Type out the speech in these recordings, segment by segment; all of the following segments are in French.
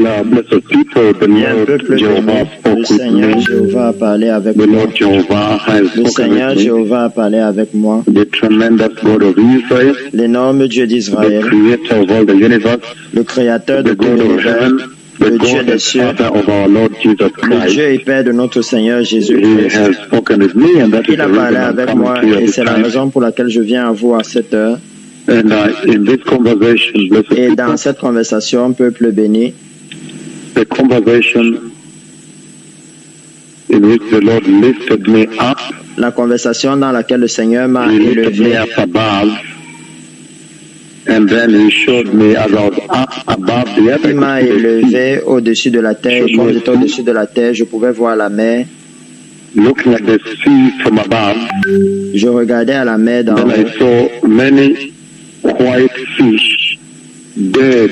particular blessed people, the Il y a un Lord peuple Jehovah béni. Le spoke with Seigneur me. Jéhovah a parlé avec The moi. Lord Jehovah has Le spoken Seigneur with me. Jéhovah a parlé avec moi. The tremendous God of Israel, L'énorme Dieu the d'Israël, creator of all the universe, le créateur de the tout God of l'univers, heaven, the le Dieu God des and cieux, Father of our Lord Jesus le Christ. Dieu et Père de notre Seigneur He Jésus-Christ. has spoken with me, and that is Il a the parlé reason I'm avec coming moi to you at et this c'est la time. raison pour laquelle je viens à vous à cette heure. And in this conversation, blessed Et people, dans cette conversation, peuple béni, the conversation in which the Lord lifted me up, la conversation dans laquelle le Seigneur m'a He lifted me élevé, up above, and then He showed me as I was up above the earth, I il m'a could see the sea. élevé au-dessus de la terre. Et comme j'étais au-dessus de la terre, je pouvais voir la mer. Looking at the sea from above, Je regardais à la mer d'en then I haut saw many white fish dead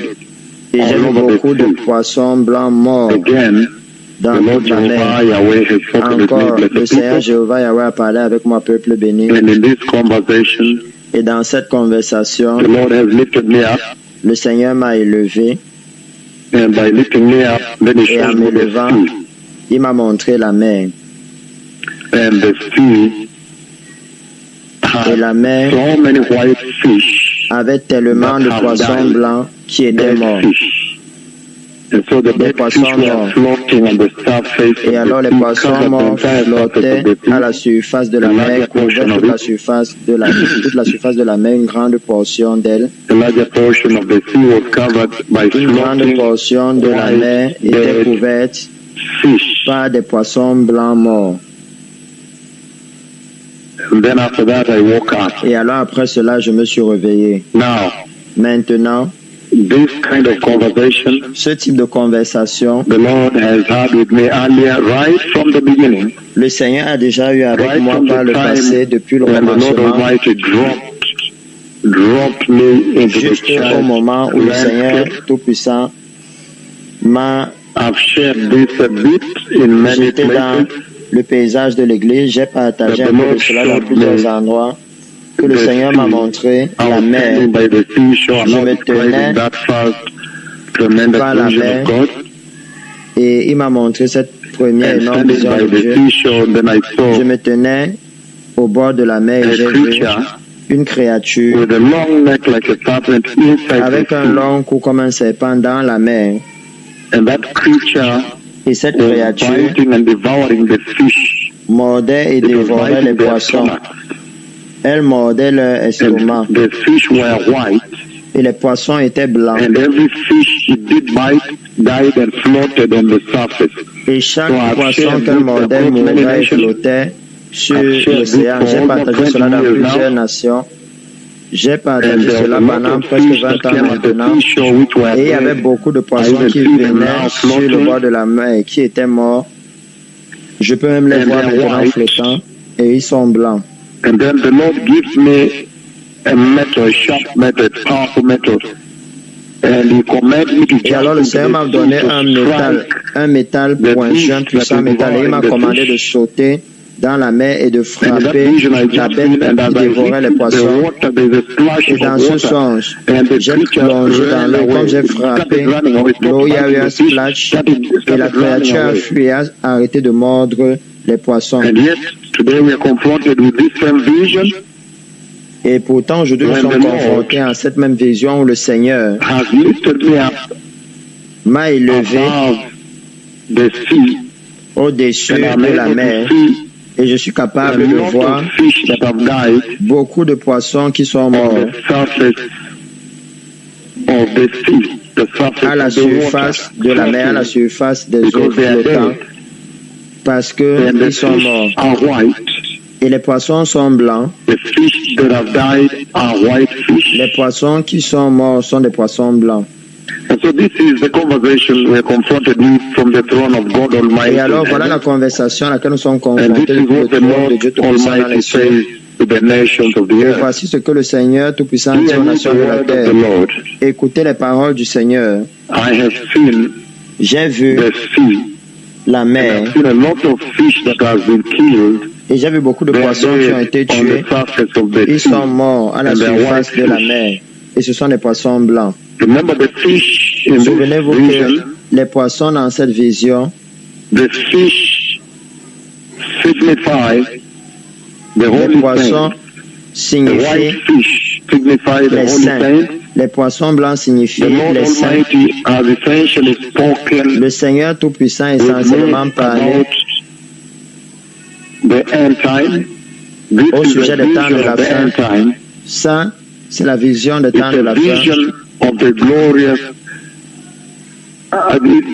et j'ai all vu over the beaucoup de sea. poissons blancs morts Again, dans the Lord toute la Jehovah mer. Yahweh has spoken with me, Encore, le blessed Seigneur people. Jéhovah Yahweh a parlé avec moi, peuple béni. And in this conversation, Et dans cette conversation, the Lord has lifted me up, le Seigneur m'a élevé and by lifting me up, then He et en showed me the m'élevant, sea. il m'a montré la mer. And the sea Et la had mer so many white fish, avait tellement de poissons blancs qui étaient dead morts. fish. And so the dead fish poissons morts. were floating on the surface Et of alors the les sea, poissons covered the morts entire surface flottaient of the sea. à la surface de la mer, couvraient toute la surface de la mer, une grande portion d'elle. The larger portion of the sea was covered by Une grande floating portion de la mer white était dead couverte fish. par des poissons blancs morts. And then after that I woke up. Et alors après cela, je me suis réveillé. Now, Maintenant, this kind of conversation ce type de conversation, the Lord has had with me earlier, right from the beginning, le Seigneur a déjà eu avec right moi from par the le passé, time depuis le when the Lord commencement, Almighty dropped me into the juste au church moment où le Seigneur landscape. Tout-Puissant m'a I've shared this a bit in many jeté dans places. le paysage de l'église. J'ai partagé That un the peu de Lord cela dans showed plusieurs me endroits, que le the Seigneur m'a sea. montré I la was mer standing by the seashore, Je not me describing tenais that first tremendous par la vision mer. of God. et il m'a montré cette première And énorme standing vision by de the Dieu. seashore, then I Je saw me tenais au bord de la mer et a j'ai vu creature une créature with a long neck like a serpent inside avec the un sea. long cou comme un serpent dans la mer. And that creature Et cette was créature biting and devouring the fish. mordait et It was dévorait les biting their poissons. stomach. Elle mordait leur estomac. And the fish were white. Et les poissons étaient blancs. And every fish it did bite died and floated on the surface. Et chaque So I've poisson shared qu'elle this mordait across many mourait et nations. flottait sur I've shared l'océan. this for J'ai almost partagé cela 20 dans years plusieurs now. nations. J'ai And partagé there was cela a lot pendant of presque fish 20 that ans came at the maintenant. seashore which were Et il y avait dead. beaucoup de I poissons even qui see them venaient now sur le floating. bord de la mer et qui étaient morts. Je peux même les And voir they're maintenant white. flottant et ils sont blancs. And then the Lord gives me a metal, a sharp metal, a powerful metal. And He commands me to Et alors jump le into Seigneur m'a the donné sea to un métal the pointu, beast un puissant that is métal, et il m'a devouring the commandé de fish. sauter dans la mer et de And in that frapper vision I la jumped bête in, and as qui I dévorait les hit the poissons. water, there's a splash Et of dans ce water. songe, And the j'ai creature plongé dans ran l'eau. Comme away. j'ai It frappé started running away. It l'eau, il y a stopped eu un biting the fish. splash Started et la running créature a away. fui, a arrêté de mordre les poissons. And yet, today we are confronted with this same vision. Et pourtant, aujourd'hui, nous sommes confrontés à cette même vision où le Seigneur Has lifted me up m'a élevé above the sea, au-dessus and I'm de la able mer to see et je suis a capable de lot voir of fish that have died beaucoup de poissons qui sont on morts the surface of the sea, the surface à la of the water, surface de la mer, à la surface des eaux because they are flottantes, dead. parce And que the ils sont morts. fish are white. Et les poissons sont blancs. The fish that have died are white fish. Les poissons qui sont morts sont des poissons blancs. And so this is the conversation we are confronted with from the throne of God Almighty. Et alors, in voilà la heaven. conversation à laquelle nous sommes And this confrontés is depuis le what the trône de Lord Dieu Tout-Puissant dans Almighty les cieux. says to the nations of the Et earth. voici ce que le Seigneur Tout-Puissant dit Hear aux ye the nations de la word of terre. the Lord. Écoutez les paroles du Seigneur. I have seen J'ai vu the sea. la And mer I've seen a lot of fish that have been killed. et j'ai vu beaucoup de They are poissons qui ont dead été on tués. the surface of the Ils sea. sont morts à la And they are surface white de la fish. mer. Et ce sont des poissons blancs. Remember the fish in this Souvenez-vous vision Les poissons dans cette vision, the fish signify the les holy poissons saints. The signifient white fish signify the les holy saints. saints. Les poissons blancs signifient The Lord les saints. Almighty has essentially spoken Le Seigneur Tout-Puissant with essentiellement me parlé about the end time. This au is sujet the des temps de vision la of the fin. end time. Ça, c'est la vision des It's temps de a la fin. vision of the glorious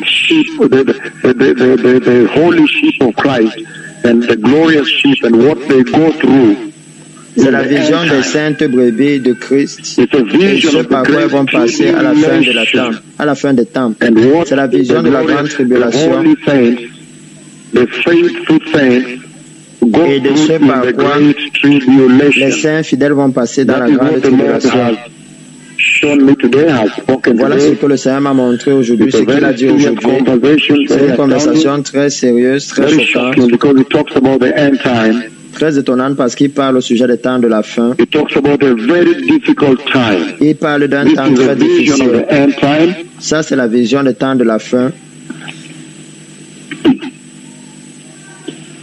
sheep, the holy sheep of Christ, and the glorious sheep, and what they go through. C'est la vision des saintes brebis de Christ It's a et vision ce of the par quoi elles vont great passer à la fin de la temps, tribulation. à la fin des temps. And what C'est la vision de la grande the tribulation holy saints, the faithful saints, go et de through ce in par the quoi great les tribulation. saints fidèles vont passer dans That la is grande what the Lord tribulation. has shown me today, has spoken Voilà ce today. que le Seigneur m'a montré aujourd'hui, It's ce a qu'il a very dit serious aujourd'hui. conversation, C'est very une astounding, conversation très sérieuse, très very choquante, shocking, because it talks about the end time. très étonnante parce qu'il parle au sujet des temps de la fin. It talks about a very difficult time. Il parle d'un This temps is a très vision of difficile. the end time. Ça, c'est la vision des temps de la fin.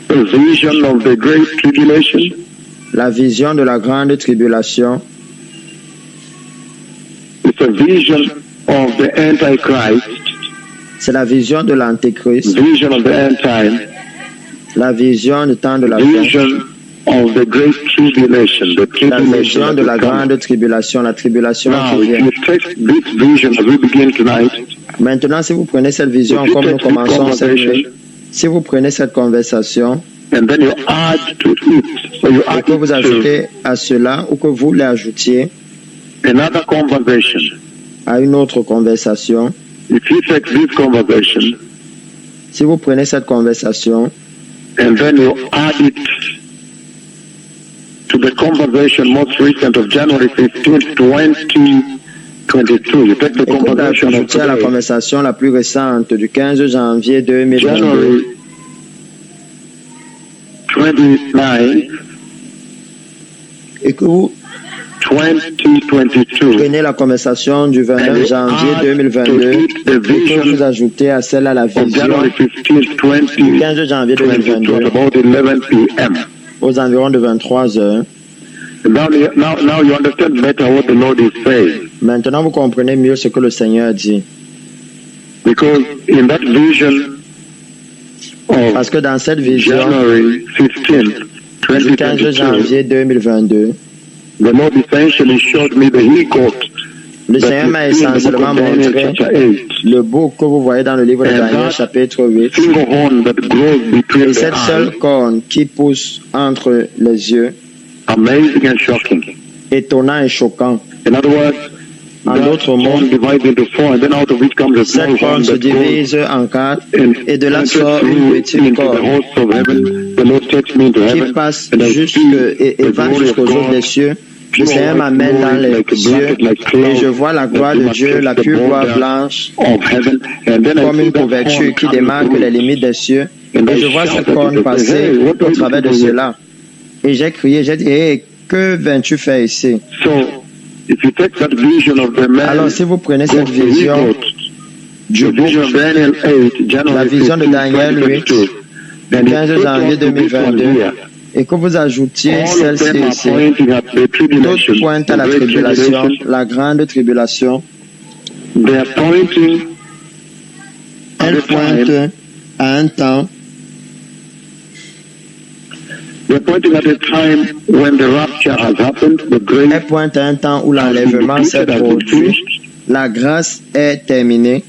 A vision of the great tribulation. La vision de la grande tribulation. It's a vision of the Antichrist. C'est la vision de l'Antéchrist. Vision of the end time. La vision du temps de la fin. Vision of the great tribulation. The La tribulation vision de that la is coming. grande tribulation, la tribulation Now, qui if vient. you take this vision as we begin tonight, Maintenant, si vous prenez cette vision if you comme nous take this commençons cette conversation nuit, si vous prenez cette conversation and then you add to it, or you et add que vous to ajoutez à cela ou que vous l'ajoutiez another conversation, à une autre conversation, if you take this conversation si vous prenez cette conversation and then you add it to the conversation most recent of January 15th, 2022, you take the et que vous conversation of l'ajoutiez à la today, conversation la plus récente du 15 janvier 2022 January 29, et que vous 2022, prenez la conversation du 29 janvier 2022 et que vous ajoutez à celle-là la of vision January 15th, du 15 janvier 2022 at 2022 about 11 p.m. aux environs de 23 heures. Now you understand better what the Lord is saying. Maintenant, vous comprenez mieux ce que le Seigneur dit. Because in that vision Parce of que dans cette vision January 15th, du 15 2022, janvier 2022, the Lord essentially showed me the he-goat le that Seigneur m'a you see in the book essentiellement of Daniel montré chapter 8. le bouc que vous voyez dans le livre de And Daniel that chapitre 8 single horn that grows between et the cette seule eyes, corne qui pousse entre les yeux, amazing and shocking. étonnant et choquant. In other words, En that d'autres mots, horn divides into four, and then out of it comes a small cette corne horn se that goes divise en quatre and et de là enters sort une through petite into the corne hosts of heaven. The Lord takes me into qui heaven, passe and I jusque see et the va glory of jusqu'aux autres God, des cieux. Le pure Seigneur white m'amène dans glory, les like a cieux blanket, like et cloud, je vois la gloire de Dieu, la that pure gloire demarcates the blanche, border of heaven, and then I comme see une that couverture horn qui coming démarque through les it. limites des cieux. And Et I je vois cette shouted at corne it, I said, passer "Hey, what au are you travers de doing here?" cela. Et j'ai crié, j'ai dit, hey, que viens-tu faire ici? So, if you take that vision of the man, Alors si vous prenez goat, cette the vision he-goat, du the vision bouc, of Daniel 8, January la vision de 15, Daniel 8, 2022, and 15 it janvier puts on to this one 2022, here. et que vous ajoutiez All of celle-ci them are ici, pointing at the tribulation, toutes pointent à the la great tribulation, tribulation. la grande tribulation. They are pointing at Elle the time. pointe à un temps, They're pointing at a time when the rapture has happened, the grace elle pointe à un temps où has been l'enlèvement s'est depleted, has been produit, finished. la grâce est terminée.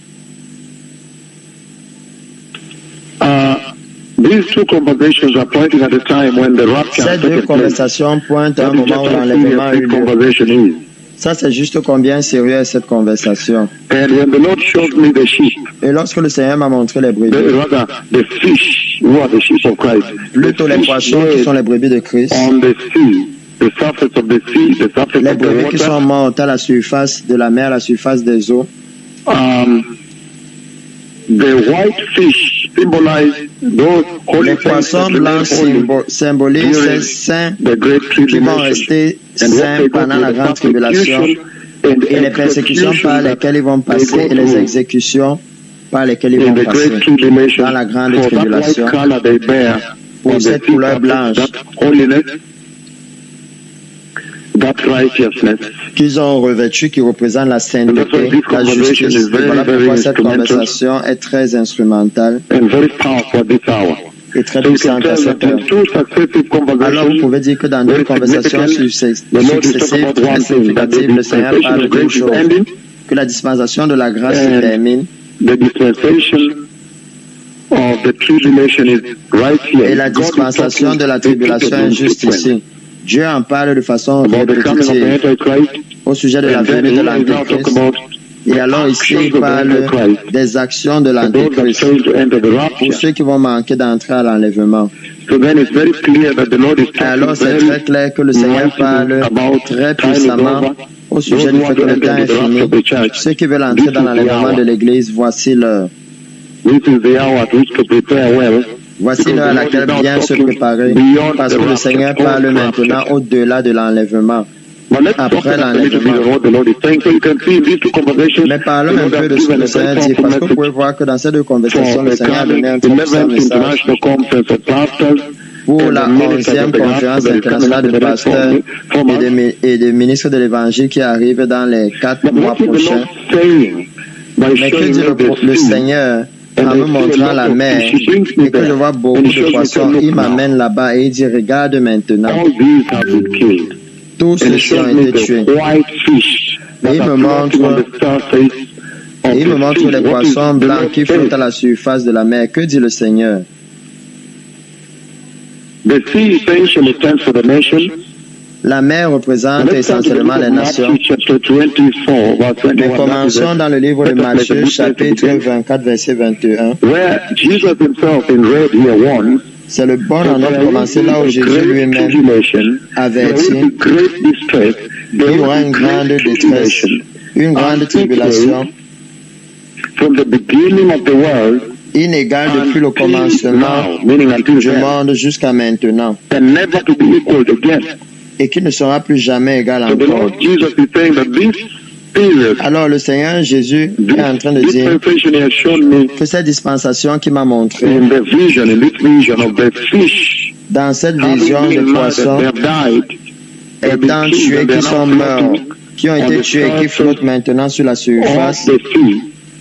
These two conversations are pointing at a time when the rapture Ces has deux taken place. conversations pointent à un That is moment just où how l'enlèvement a eu serious this lieu. conversation is. Ça, c'est juste combien sérieux est cette conversation. And when the Lord showed me the sheep, Et lorsque le Seigneur m'a montré les brebis, rather the fish, who are the sheep of Christ, plutôt the les fish poissons qui sont live les brebis de Christ, on the sea, the surface of the sea, the surface les of the brebis qui sont water. mortes à la surface de la mer, à la surface des eaux, The white fish symbolize those holy les saints poissons that blancs remain holy symbolisent during ces saints the great qui vont tribulation. rester And what saints they go pendant through, la the grande tribulation persecution and et les persécutions execution par that lesquelles ils vont they passer go et les through. exécutions par lesquels ils in vont the passer great tribulation, dans la grande for that white tribulation, color they bear, pour on the cette couleur blanche that holiness, that righteousness. qu'ils ont revêtu, qui représente la sainteté, la justice. Et voilà pourquoi cette conversation est très instrumentale and very powerful at this hour. et très So you can puissante à tell cette that heure. in two successive Alors, vous conversations, pouvez dire que dans deux conversations successives, très significatives, le Seigneur parle d'une chose, que la dispensation de la grâce se termine the dispensation of the tribulation is right here. et la dispensation de la tribulation est juste ici. Dieu en parle de façon About the coming of the répétitive Antichrist, au sujet de la and then venue de he now talk l'Antéchrist. about Et alors ici, il parle des actions de for those that l'Antéchrist fail to enter the pour rapture. ceux qui vont manquer d'entrer à l'enlèvement. So then it's very clear that the Lord is Alors talking c'est très very clair que le Seigneur parle très puissamment au sujet du fait que le temps est fini. Ceux qui veulent entrer dans l'enlèvement de l'Église, voici l'heure. This is the hour at which to prepare well. Voici l'heure à laquelle bien se préparer, parce que le Seigneur parle maintenant au-delà de l'enlèvement. Après l'enlèvement. Mais parlons un peu de ce que le Seigneur dit, parce que vous pouvez voir que dans ces deux conversations, le Seigneur a donné un très puissant message pour la 11e conférence internationale de pasteurs et de ministres de l'Évangile qui arrive dans les 4 mois prochains. Mais que dit le Seigneur en me montrant la mer et que je vois beaucoup de poissons? Il m'amène là-bas et il dit, regarde maintenant. Tous ceux-ci ont été tués. Et il me montre les poissons blancs qui flottent à la surface de la mer. Que dit le Seigneur? La mer représente essentiellement les nations. Nous commençons dans le livre de Matthieu, chapitre 24, verset 21. C'est le bon endroit de commencer là où Jésus lui-même avertit. Il y aura une grande détresse, une grande tribulation inégale depuis le commencement du monde jusqu'à maintenant et qui ne sera plus jamais égal encore. Alors le Seigneur Jésus est en train de dire que cette dispensation qu'il m'a montrée dans cette vision des poissons étant tués qui sont morts, qui ont été tués et qui flottent maintenant sur la surface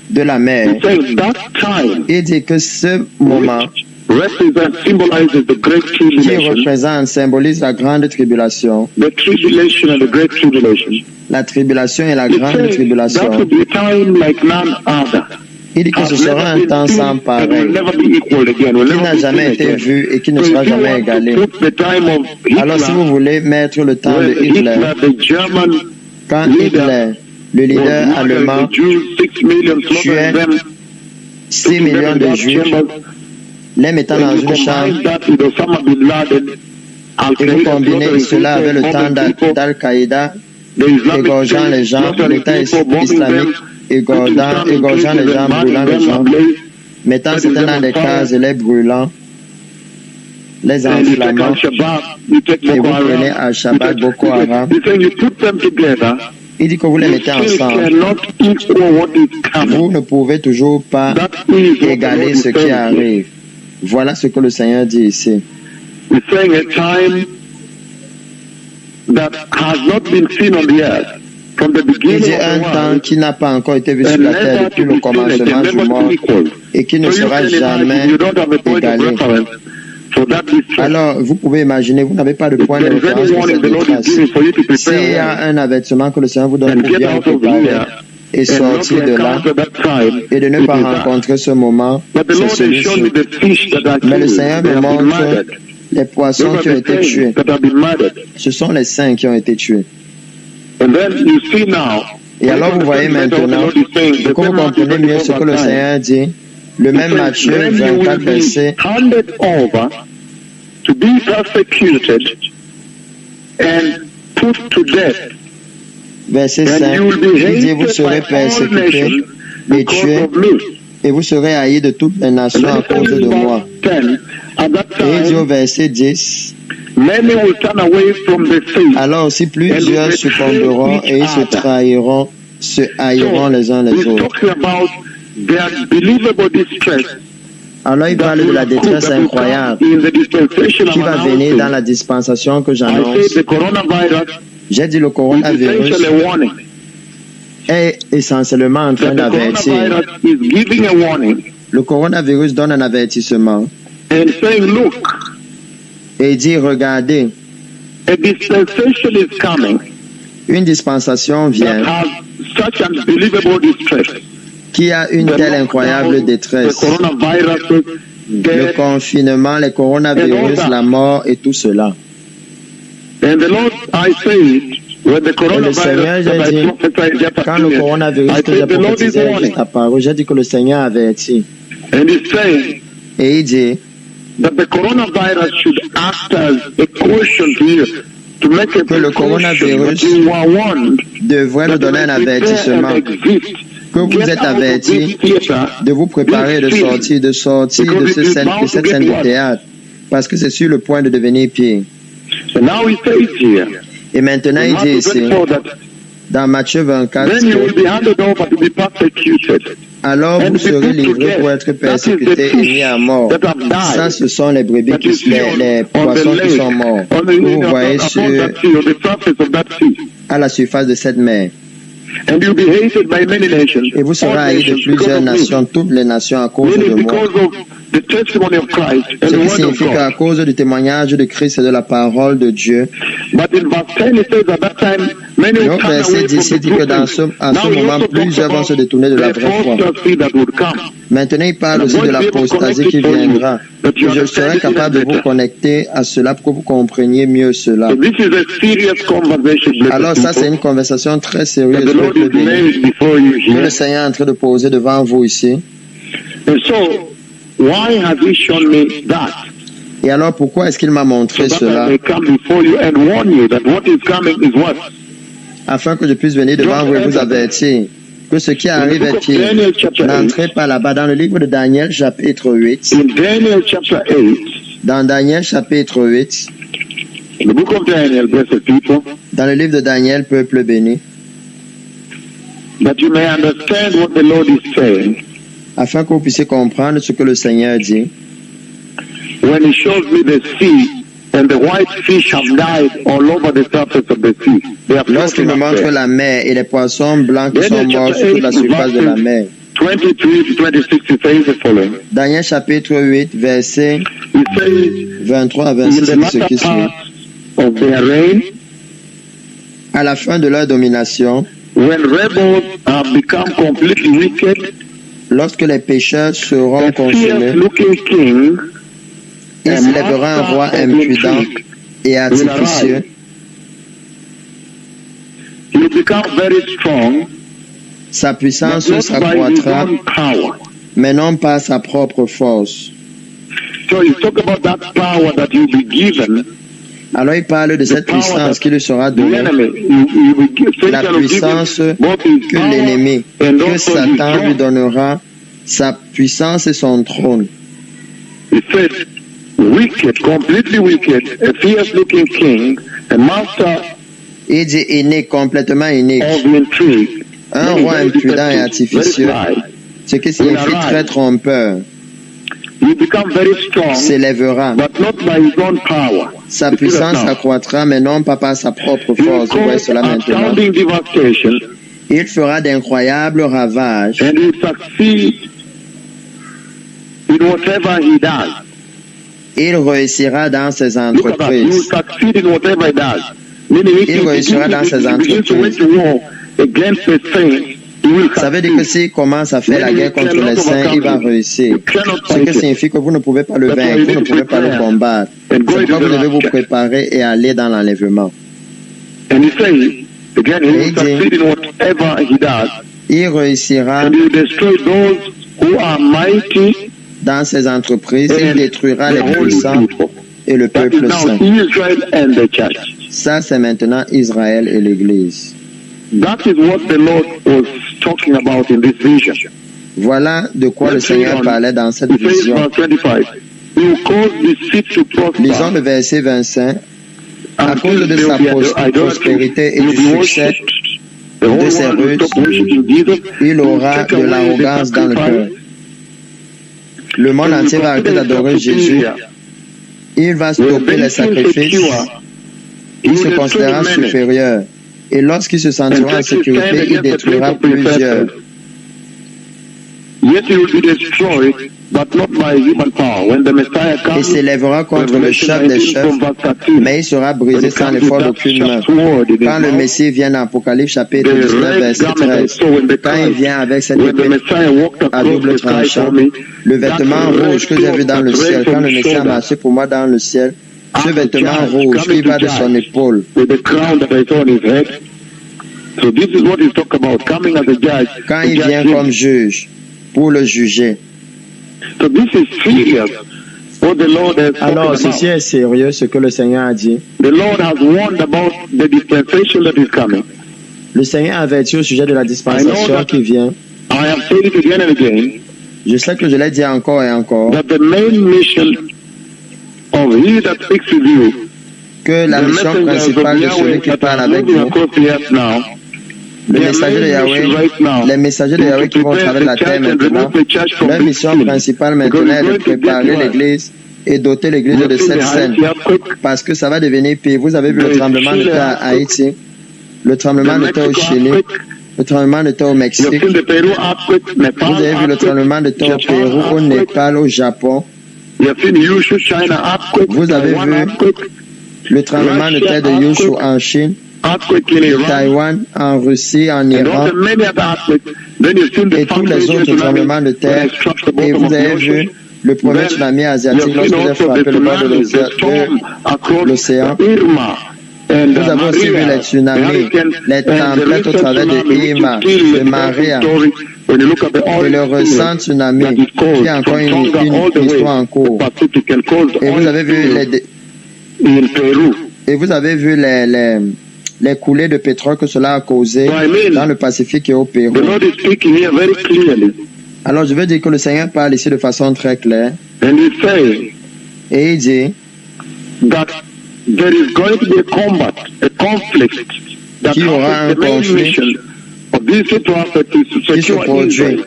de la mer. Il dit que ce moment qui représente, symbolise la grande tribulation, la tribulation et la grande tribulation. Il dit que ce sera un temps sans pareil, qui n'a jamais été vu et qui ne sera jamais égalé. Alors si vous voulez mettre le temps de Hitler, quand Hitler, le leader allemand, tuait 6 millions de Juifs, les mettant dans une chambre, et vous combinez cela avec le temps d'Al-Qaïda, égorgeant les gens, l'État islamique, égorgeant les gens, brûlant les gens, mettant certains dans des cases et les brûlant, les enflammant, et vous prenez Al-Shabaab, Boko Haram. Il dit que vous les mettez ensemble. Vous ne pouvez toujours pas égaler ce qui arrive. Voilà ce que le Seigneur dit ici. Il dit un temps qui n'a pas encore été vu sur la terre depuis le commencement du monde et qui ne sera jamais égalé. Alors, vous pouvez imaginer, vous n'avez pas de point de référence pour cette détresse. S'il y a un avertissement que le Seigneur vous donne pour bien vous préparer et sortir de là et de ne pas rencontrer ce moment, c'est celui-ci. Mais le Seigneur me montre les poissons qui ont été tués. Ce sont les saints qui ont été tués. Et alors vous voyez maintenant, pour que vous comprenez mieux ce que le Seigneur dit, le même Matthieu 24, verset to be persecuted and put to death. Verset 5, il dit, vous serez persécutés et tués, et vous serez haïs de toutes les nations à cause de moi. Et il dit au verset 10, alors aussi plusieurs succomberont et ils se trahiront, se haïront les uns les autres. the unbelievable distress Alors il parle de la détresse incroyable qui va venir dans la dispensation que j'annonce. J'ai dit le coronavirus est essentiellement en train d'avertir. Le coronavirus donne un avertissement et il dit, regardez, une dispensation vient qui a une telle incroyable détresse. Le confinement, les coronavirus, la mort et tout cela. Et le Seigneur, j'ai dit, quand le coronavirus que j'ai prophétisé est apparu, j'ai dit que le Seigneur a averti. Et il dit que le coronavirus devrait nous donner un avertissement, que vous êtes avertis de vous préparer de sortir de cette scène de théâtre, parce que c'est sur le point de devenir pire. Et maintenant, il dit ici, dans Matthieu 24, alors vous serez livrés pour être persécutés et mis à mort. Ça, ce sont les brebis, les poissons qui sont morts. Vous voyez à la surface de cette mer. Et vous serez haïs de plusieurs nations, toutes les nations à cause de moi. Ce qui signifie qu'à cause du témoignage de Christ et de la parole de Dieu, le verset dit que à ce moment, plusieurs vont se détourner de la vraie foi. Maintenant, il parle aussi de l'apostasie qui viendra. Et je serai capable de vous connecter à cela pour que vous compreniez mieux cela. Alors ça, c'est une conversation très sérieuse que le Seigneur est en train de poser devant vous ici. Et alors, pourquoi est-ce qu'il m'a montré cela? Afin que je puisse venir devant vous et vous avertir que ce qui arrive est pire. N'entrez pas là-bas. Dans le livre de Daniel, chapitre 8. Dans Daniel, chapitre 8. Dans le livre de Daniel, peuple béni. Afin que vous puissiez comprendre ce que le Seigneur dit. When he shows me the sea and the white fish have died all over the surface of the sea. Lorsqu'il me montre la mer et les poissons blancs qui sont morts sur toute la surface de la mer. 23-26 Daniel chapitre 8, verset 23 à 26, c'est ce qui suit. À la fin de leur domination, when rebels have become completely wicked, lorsque les pécheurs seront consumés, il s'élèvera un roi impudent et artificieux. Sa puissance s'accroîtra, mais non pas sa propre force. Alors il parle de cette puissance qui lui sera donnée, la puissance que l'ennemi, que Satan lui donnera, sa puissance et son trône. Wicked, completely wicked, a fierce-looking king, a master il dit inique, complètement inique, un roi impudent et artificieux, ce qui signifie très trompeur, s'élèvera. Sa puissance s'accroîtra, mais non pas par sa propre force. Vous voyez cela maintenant. Il fera d'incroyables ravages. Il réussira dans ses entreprises. Il réussira dans ses entreprises. Ça veut dire que s'il commence à faire la guerre contre les saints, il va réussir. Ce qui signifie que vous ne pouvez pas le vaincre, vous ne pouvez pas le combattre. C'est pourquoi vous devez vous préparer et aller dans l'enlèvement. Et il dit, il réussira dans ses entreprises, il détruira les puissants et le peuple saint. Ça, c'est maintenant Israël et l'Église. Voilà de quoi le Seigneur parlait dans cette vision. Lisons le verset 25. À cause de sa prospérité et du succès de ses ruses, il aura de l'arrogance dans le cœur. Le monde entier va arrêter d'adorer Jésus. Il va stopper les sacrifices. Il se considérera supérieur. Et lorsqu'il se sentira en sécurité, il détruira plusieurs. Il s'élèvera contre le chef des chefs, mais il sera brisé sans l'effort d'aucune main. Quand le Messie vient en Apocalypse chapitre 19, verset 13, quand il vient avec cette épée à double tranchant, le vêtement rouge que j'ai vu dans le ciel, quand le Messie a marché pour moi dans le ciel, ce vêtement rouge qui va de son épaule, quand il vient comme juge, pour le juger. Alors, ceci est sérieux, ce que le Seigneur a dit. Le Seigneur a averti au sujet de la dispensation qui vient. Je sais que je l'ai dit encore et encore. Que la mission principale de celui qui parle avec vous, les messagers de Yahweh qui vont traverser la terre maintenant, leur mission principale maintenant est de préparer l'église et doter l'église de cette scène. Parce que ça va devenir pire. Vous avez vu le tremblement de terre à Haïti, le tremblement de terre au Chili, le tremblement de terre au Mexique. Vous avez vu le tremblement de terre au Pérou, au Népal, au Japon. Vous avez vu le tremblement de terre de Yushu en Chine, Taïwan, en Russie, en Iran, et tous les autres tremblements de terre. Et vous avez vu le premier tsunami asiatique lorsqu'il a frappé le bord de l'océan. Vous avez aussi vu les tsunamis, les tempêtes au travers de Irma, de Maria, et le récent tsunami, qui est encore une histoire en cours. Et vous avez vu les coulées de pétrole que cela a causé dans le Pacifique et au Pérou. Alors je veux dire que le Seigneur parle ici de façon très claire. Et il dit qu'il y aura un conflit qui se produit.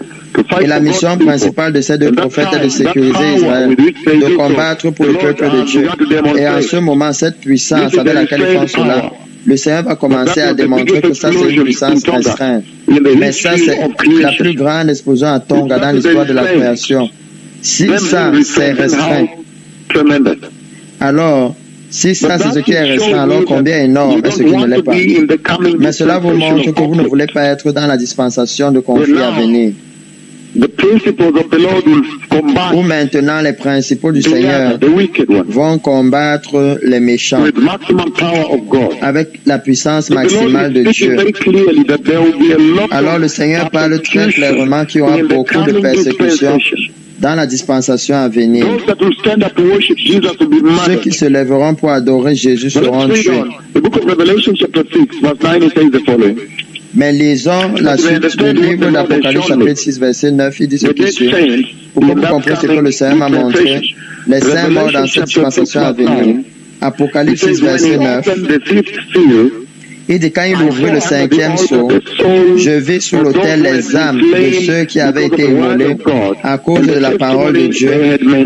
Et la mission principale de ces deux prophètes est de sécuriser Israël, de combattre pour le peuple de Dieu. Et en ce moment, cette puissance avec laquelle ils font cela, le Seigneur va commencer à démontrer que ça, c'est une puissance restreinte. Mais ça, c'est la plus grande explosion à Tonga dans l'histoire de la création. Si ça, c'est restreint, alors, si ça, c'est ce qui est restreint, alors combien énorme est ce qui ne l'est pas? Mais cela vous montre que vous ne voulez pas être dans la dispensation de conflit à venir. Où maintenant les principaux du Seigneur vont combattre les méchants avec la puissance maximale de Dieu. Alors le Seigneur parle très clairement qu'il y aura beaucoup de persécutions dans la dispensation à venir. Ceux qui se lèveront pour adorer Jésus seront tués. Mais lisons la suite du livre d'Apocalypse, chapitre 6, verset 9, il dit ce qui suit. Pour que vous compreniez ce que le Seigneur m'a montré, les saints morts dans cette dispensation à venir. Apocalypse 6, verset 9. Il dit, quand il ouvrit le cinquième sceau, je vis sous l'autel les âmes de ceux qui avaient été immolés à cause de la parole de Dieu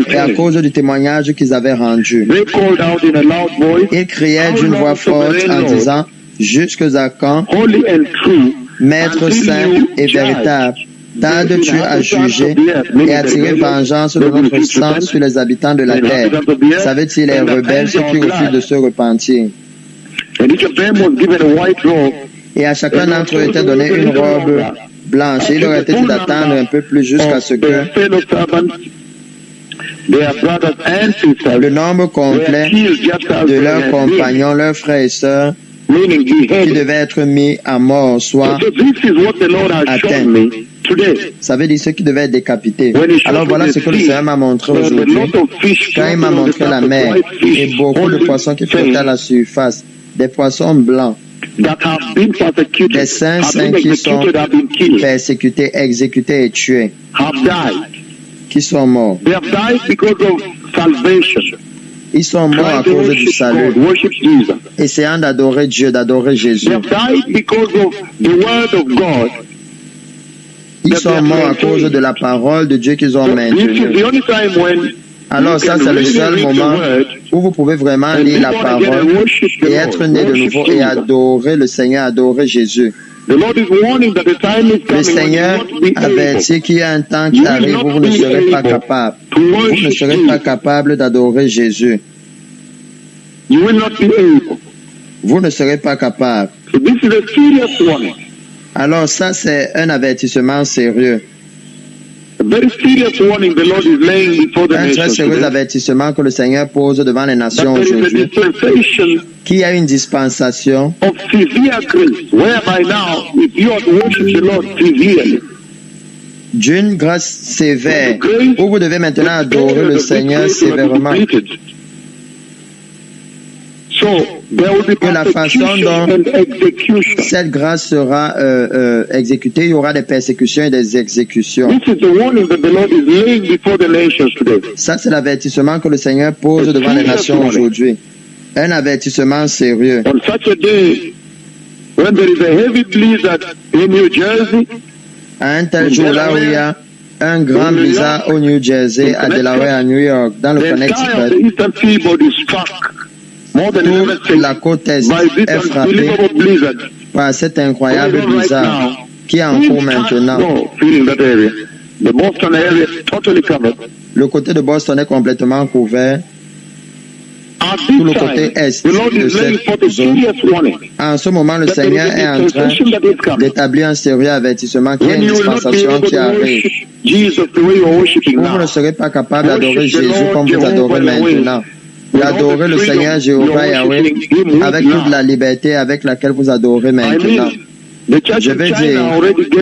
et à cause du témoignage qu'ils avaient rendu. Ils criaient d'une voix forte en disant, jusque à quand, Maître saint et véritable, tardes-tu à juger et à tirer vengeance de notre sang sur les habitants de la terre? Savait-il les rebelles, ceux qui refusent de se repentir? Et à chacun d'entre eux était donné une robe blanche. Et il aurait été d'attendre un peu plus jusqu'à ce que le nombre complet de leurs compagnons, leurs frères et sœurs, qui devaient être mis à mort, soit atteint. Ça veut dire ceux qui devaient être décapités. Alors voilà ce que le Seigneur m'a montré aujourd'hui. Quand il m'a montré la mer et beaucoup de poissons qui flottaient à la surface, des poissons blancs, des saints qui sont persécutés, exécutés et tués, qui sont morts. Ils sont morts à cause du salut, essayant d'adorer Dieu, d'adorer Jésus. Ils sont morts à cause de la parole de Dieu qu'ils ont maintenue. Alors ça, c'est le seul moment où vous pouvez vraiment lire la parole et être né de nouveau et adorer le Seigneur, adorer Jésus. Le Seigneur avertit qu'il y a un temps qui arrive où vous ne serez pas capable. Vous ne serez pas capable d'adorer Jésus. Vous ne serez pas capable. Alors ça, c'est un avertissement sérieux. Un très sérieux avertissement que le Seigneur pose devant les nations aujourd'hui, qu'il y a une dispensation d'une grâce sévère, où vous devez maintenant adorer le Seigneur sévèrement. Que la façon dont cette grâce sera exécutée, il y aura des persécutions et des exécutions. Ça, c'est l'avertissement que le Seigneur pose devant les nations aujourd'hui. Un avertissement sérieux. À un tel jour-là où il y a un grand blizzard au New Jersey, à Delaware, à New York, dans le Connecticut, toute la côte est frappée par cet incroyable blizzard qui est en cours maintenant. Le côté de Boston est complètement couvert. Tout le côté est de cette zone. En ce moment, le Seigneur est en train d'établir un sérieux avertissement qui est une dispensation qui arrive. Vous ne serez pas capable d'adorer Jésus comme vous adorez maintenant. D'adorer le Seigneur Jéhovah Yahweh avec toute la liberté avec laquelle vous adorez maintenant. Je veux dire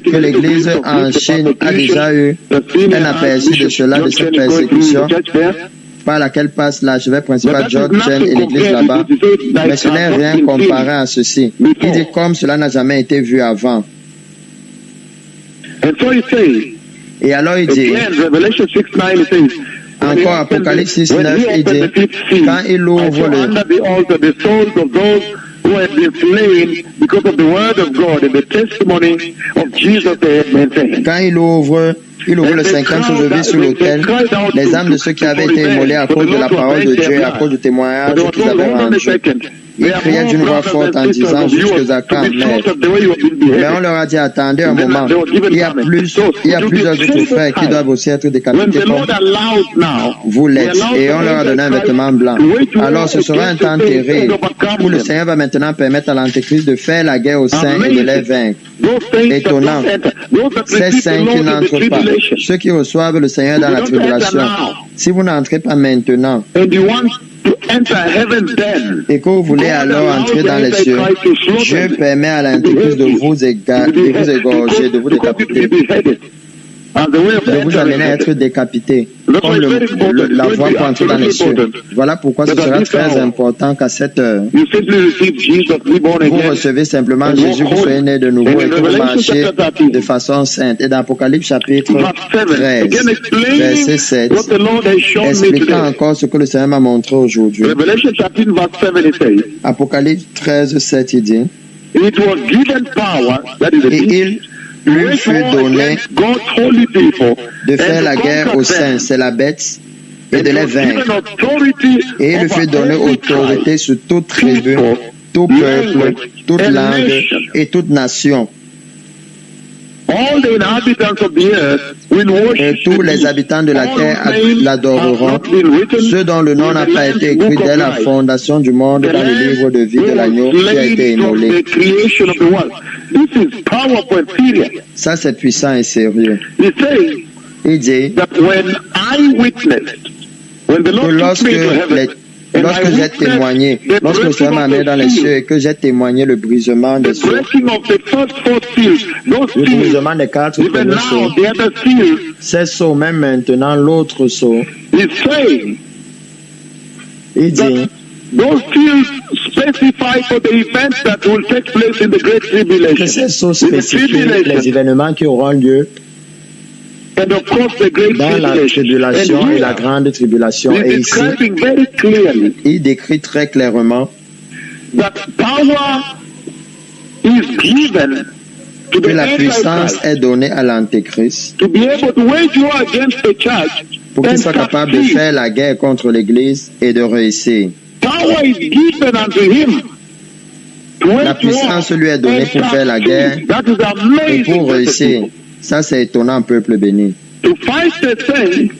que l'Église en Chine a déjà eu un aperçu de cela, de cette persécution par laquelle passe l'archevêque principal George Chen et l'Église là-bas, mais ce n'est rien comparé à ceci. Il dit comme cela n'a jamais été vu avant. Et alors il dit, encore Apocalypse 6:9, il dit, quand il ouvre le cinquième chevalier sur l'autel, les âmes de ceux qui avaient été immolés à cause de la parole de Dieu et à cause du témoignage qu'ils avaient rendu. Ils criaient d'une voix forte en disant jusqu'à quand, mais on leur a dit attendez un moment, il y a plusieurs autres frères qui doivent aussi être décapités comme vous l'êtes, et on leur a donné un vêtement blanc. Alors ce sera un temps terrible où le Seigneur va maintenant permettre à l'Antéchrist de faire la guerre aux saints et de les vaincre. Étonnant, ces saints qui n'entrent pas, ceux qui reçoivent le Seigneur dans la tribulation, si vous n'entrez pas maintenant, et que vous voulez alors entrer dans les cieux, Dieu permet à l'Antéchrist de vous égorger, de vous décapiter, de vous amener à être décapité, comme la voie pour entrer dans les cieux. Voilà pourquoi ce sera très important qu'à cette heure, vous recevez simplement Jésus, que vous soyez né de nouveau et que vous marchiez de façon sainte. Et dans Apocalypse chapitre 13, verset 7, expliquant encore ce que le Seigneur m'a montré aujourd'hui. Apocalypse 13, 7, il dit, et il lui fut donné de faire la guerre aux saints, c'est la bête, et de les vaincre. Et il lui fut donné autorité sur toute tribu, tout peuple, toute langue et toute nation. Et tous les habitants de la terre l'adoreront, ceux dont le nom n'a pas été écrit dès la fondation du monde dans le livre de vie de l'agneau qui a été immolé. Ça, c'est puissant et sérieux. Il dit que lorsque j'ai témoigné, lorsque le Seigneur m'a amené dans les cieux et que j'ai témoigné le brisement des sceaux, le brisement des 4 premiers sceaux, ces sceaux, même maintenant, l'autre sceau, il dit que ces sceaux spécifient les événements qui auront lieu and of course the great dans la tribulation and et la grande tribulation. he's Et ici, describing very clearly il décrit très clairement that power is given to que the la puissance Antichrist est donnée à l'Antéchrist to be able to wage war against the church pour qu'il and soit capable de succeed. faire la guerre contre l'Église et de réussir. Power is given unto him to La wage war puissance lui est donnée and pour faire la guerre succeed. That is et amazing. pour réussir. Ça, c'est étonnant, peuple béni. To fight the thing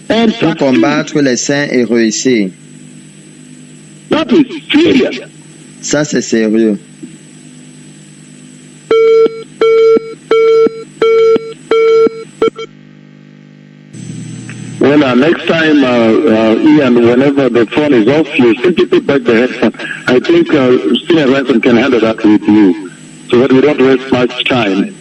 and Pour succeed. combattre les saints et réussir. That is serious. Ça, c'est sérieux. Well, next time, Ian, whenever the phone is off, you simply put back the headphone. I think Senior Ransom can handle that with you, so that we don't waste much time.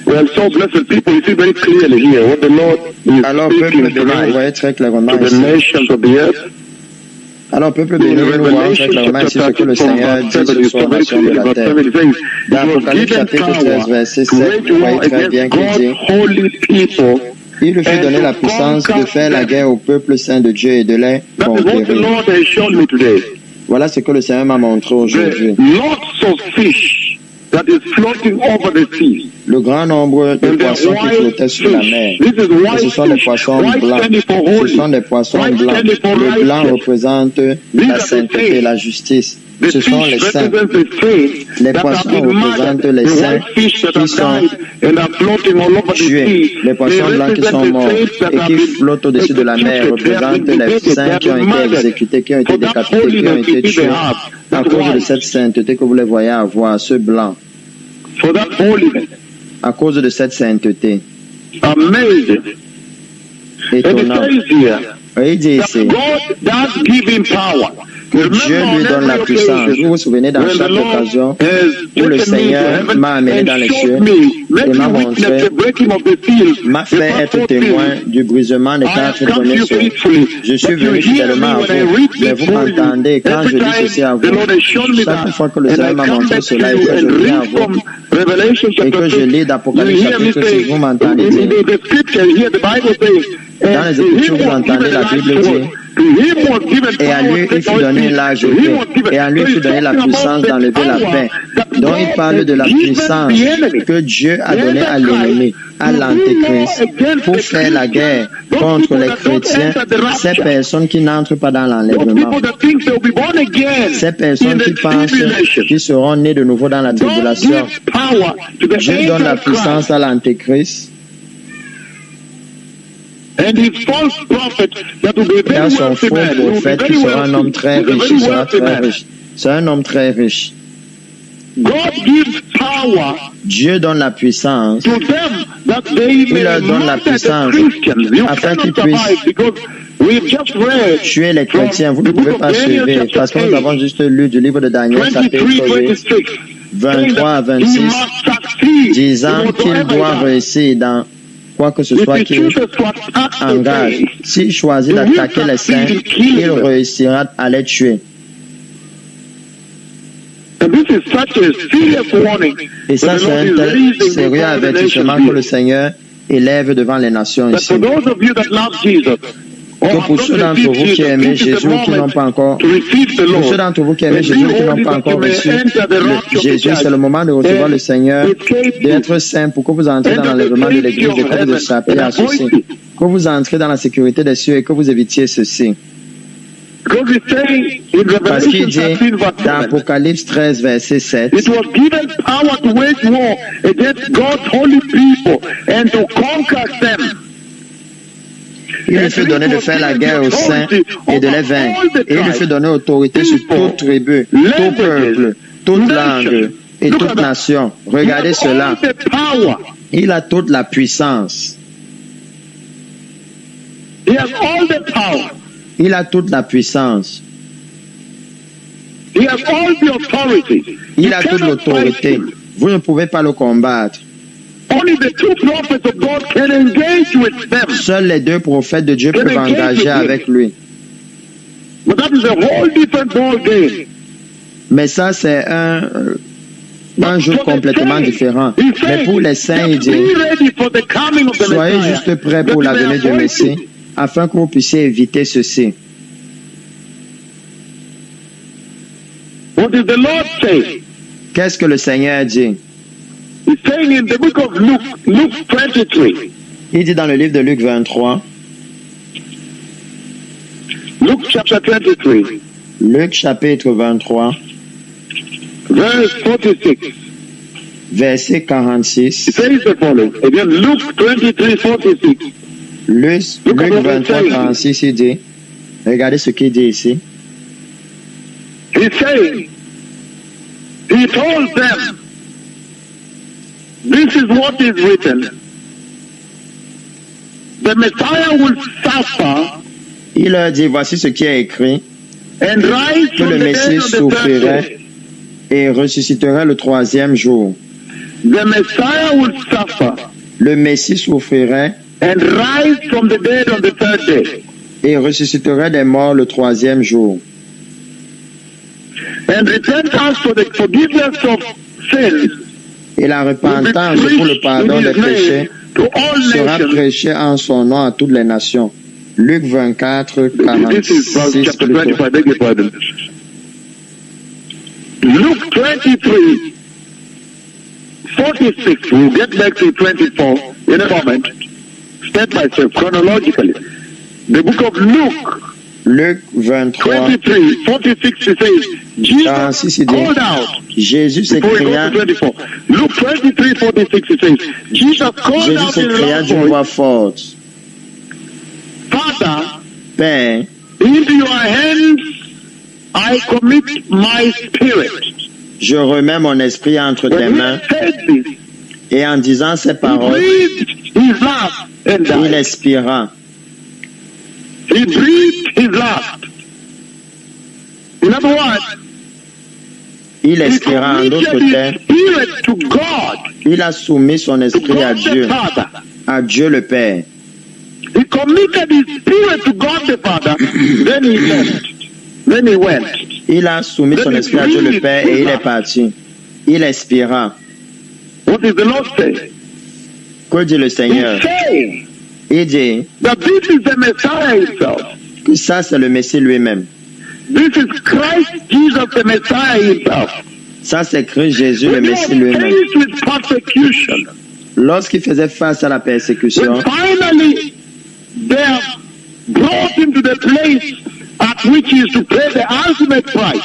Well, so blessed people, you see very clearly here what the Lord is Alors, speaking peuple béni, vous tonight voyez très clairement to the ici. nations of the earth. Alors, peuple béni, nous voyons très clairement ici ce que le Seigneur dit sur les nations de la terre. Dans Apocalypse chapitre 13, verset 7, vous voyez très bien qu'il dit il lui fut donné la puissance de faire la guerre au peuple saint de Dieu et de les That is what the conquérir. Lord has shown me today. Voilà ce que le Seigneur m'a montré aujourd'hui. The lots of fish that is floating over the sea. Le grand nombre de And the poissons qui white flottaient sur la fish. mer. This is Et white ce sont des fish. poissons White blancs. standing for Ce holy. sont des poissons White blancs. standing for Le blanc righteous. représente la sainteté, la justice. The Ce sont fish les saints. represents the saints Les that have poissons been représentent murdered. les The saints white fish that qui have sont died and are floating all over the tués. sea. Les poissons blancs qui sont morts et qui flottent au-dessus de la mer représentent les saints qui ont été exécutés, qui ont été décapités, qui ont été tués à cause de cette sainteté que vous les voyez avoir, ceux blancs, For that holiness. à cause de cette sainteté. Amazing. And it Étonnant. says here Et il dit that ici God does give him power. que Dieu lui donne la puissance. Vous vous souvenez dans chaque occasion où le Seigneur m'a amené dans les cieux et m'a montré, m'a fait être témoin du brisement des quatre premiers sceaux. Je suis venu fidèlement à vous, mais vous m'entendez quand je dis ceci à vous. Chaque fois que le Seigneur m'a montré cela et que je viens à vous et que je lis d'Apocalypse chapitre 6, vous m'entendez dire. Dans les Écritures, vous entendez la Bible dire et à lui il fut donné l'âge et à lui fut donné la puissance d'enlever la paix. Donc il parle de la puissance que Dieu a donnée à l'ennemi, à l'Antéchrist, pour faire la guerre contre les chrétiens, ces personnes qui n'entrent pas dans l'enlèvement, ces personnes qui pensent qu'ils seront nés de nouveau dans la tribulation. Dieu donne la puissance à l'Antéchrist. Et à son faux prophète qui sera un homme très riche, il sera très riche. C'est un homme très riche. Dieu donne la puissance. Il leur donne la puissance afin qu'ils puissent tuer les chrétiens. Vous ne pouvez pas suivre parce que nous avons juste lu du livre de Daniel chapitre 23 à 26 disant qu'il doit réussir dans quoi que ce soit qu'il engage. S'il choisit d'attaquer les saints, il réussira à les tuer. Et ça, c'est un tel sérieux avertissement que le Seigneur élève devant les nations ici. Que pour ceux d'entre vous qui aiment Jésus ou qui n'ont pas encore, pour ceux d'entre vous qui aiment Jésus ou qui n'ont pas encore reçu Jésus, c'est le moment de recevoir le Seigneur, d'être saint pour que vous entrez dans l'enlèvement de l'Église et que vous échappiez à ceci. Que vous entrez dans la sécurité des cieux et que vous évitiez ceci. Parce qu'il dit dans Apocalypse 13, verset 7, il lui fut donné de faire la guerre aux saints et de les vaincre. Et il lui fut donné autorité sur toute tribu, tout peuple, toute langue et toute nation. Regardez cela. Il a toute la puissance. Il a toute la puissance. Il a toute l'autorité. Vous ne pouvez pas le combattre. Seuls les deux prophètes de Dieu peuvent engager avec lui. Mais ça, c'est un jour complètement différent. Mais pour les saints, il dit, soyez juste prêts pour la venue du Messie, afin que vous puissiez éviter ceci. What does the Lord say? Qu'est-ce que le Seigneur dit? He's saying in the book of Luke 23. Il dit dans le livre de Luc 23, Luke chapter 23, Luc chapitre 23, verse 46. verset 46. It says the following. Again, Luke 23, 46. Luc 23, 46, il dit, regardez ce qu'il dit ici. He's saying, he told them, this is what is written. The Messiah will suffer Il leur dit, voici ce qui est écrit, and rise que from le the dead Messie on the third souffrirait day. et ressusciterait le troisième jour. The Messiah will suffer Le Messie souffrirait and rise from the dead on the third day. et ressusciterait des morts le troisième jour. And repentance for the forgiveness of sins Et la will be repentance pour le preached pardon in des his name péchés to all sera nations. prêchée en son nom à toutes les nations. Luc 24, This is verse 46. chapter plutôt. 25, beg your pardon. Luke 23, 46. We'll get back to 24 in a moment, step by step, chronologically. The book of Luke Luc 23, 23, 46, it says, 46, Jesus il dit, called out. Jésus Before we go s'écria, to 24. Luke 23, 46, it says, Jesus called Jésus out in a s'écria loud d'une voice, voix forte, Father, Père, into your hands I commit my spirit. je remets mon esprit entre tes When mains. he said this, Et en disant ces he paroles, breathed his last and il died. expira. He breathed his last. In other words, Il he expira en d'autres committed termes. his spirit to God, Il a soumis son to esprit à God the Dieu, Father. à Dieu le Père. He committed his spirit to God the Father. Then he left. Then he went. Il a soumis son esprit à Dieu le Père et il est parti. Il expira. What did the Lord say? Que dit le Seigneur? He's saying Il dit that this is the Messiah himself. que ça, c'est le Messie lui-même. This is Christ Jesus, the Messiah himself. Ça, c'est Christ Jésus, le When he was Messie lui-même. faced with persecution, Lorsqu'il faisait face à la persécution, when finally they have brought him to the place at which he is to pay the ultimate price,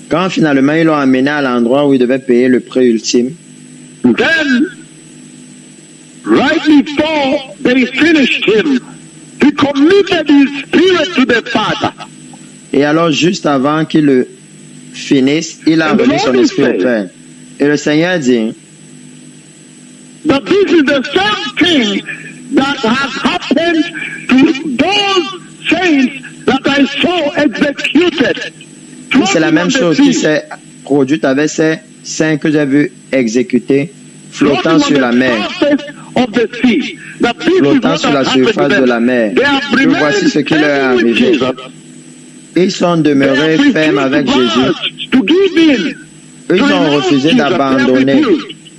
quand finalement ils l'ont amené à l'endroit où il devait payer le prix ultime, then right before they finished him, he committed his spirit to the Father. et alors juste avant qu'il le finisse, il a remis son esprit au Père. Et le Seigneur dit That this is the same thing that has happened to those saints that I saw executed. c'est la même chose qui s'est produite avec ces saints que j'ai vus exécutés, flottant sur la mer, flottant sur la surface de la mer. Que voici ce qui leur est arrivé. Ils sont demeurés fermes avec Jésus. Ils ont refusé d'abandonner,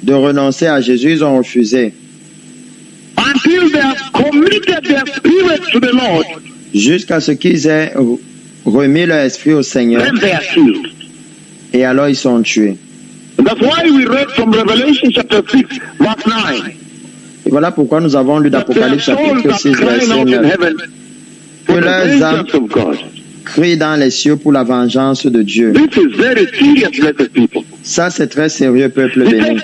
de renoncer à Jésus. Ils ont refusé. Jusqu'à ce qu'ils aient remis leur esprit au Seigneur. Et alors ils sont tués. Et voilà pourquoi nous avons lu d'Apocalypse chapitre 6, verset 9. Que leurs âmes crient dans les cieux pour la vengeance de Dieu. Ça, c'est très sérieux, peuple béni.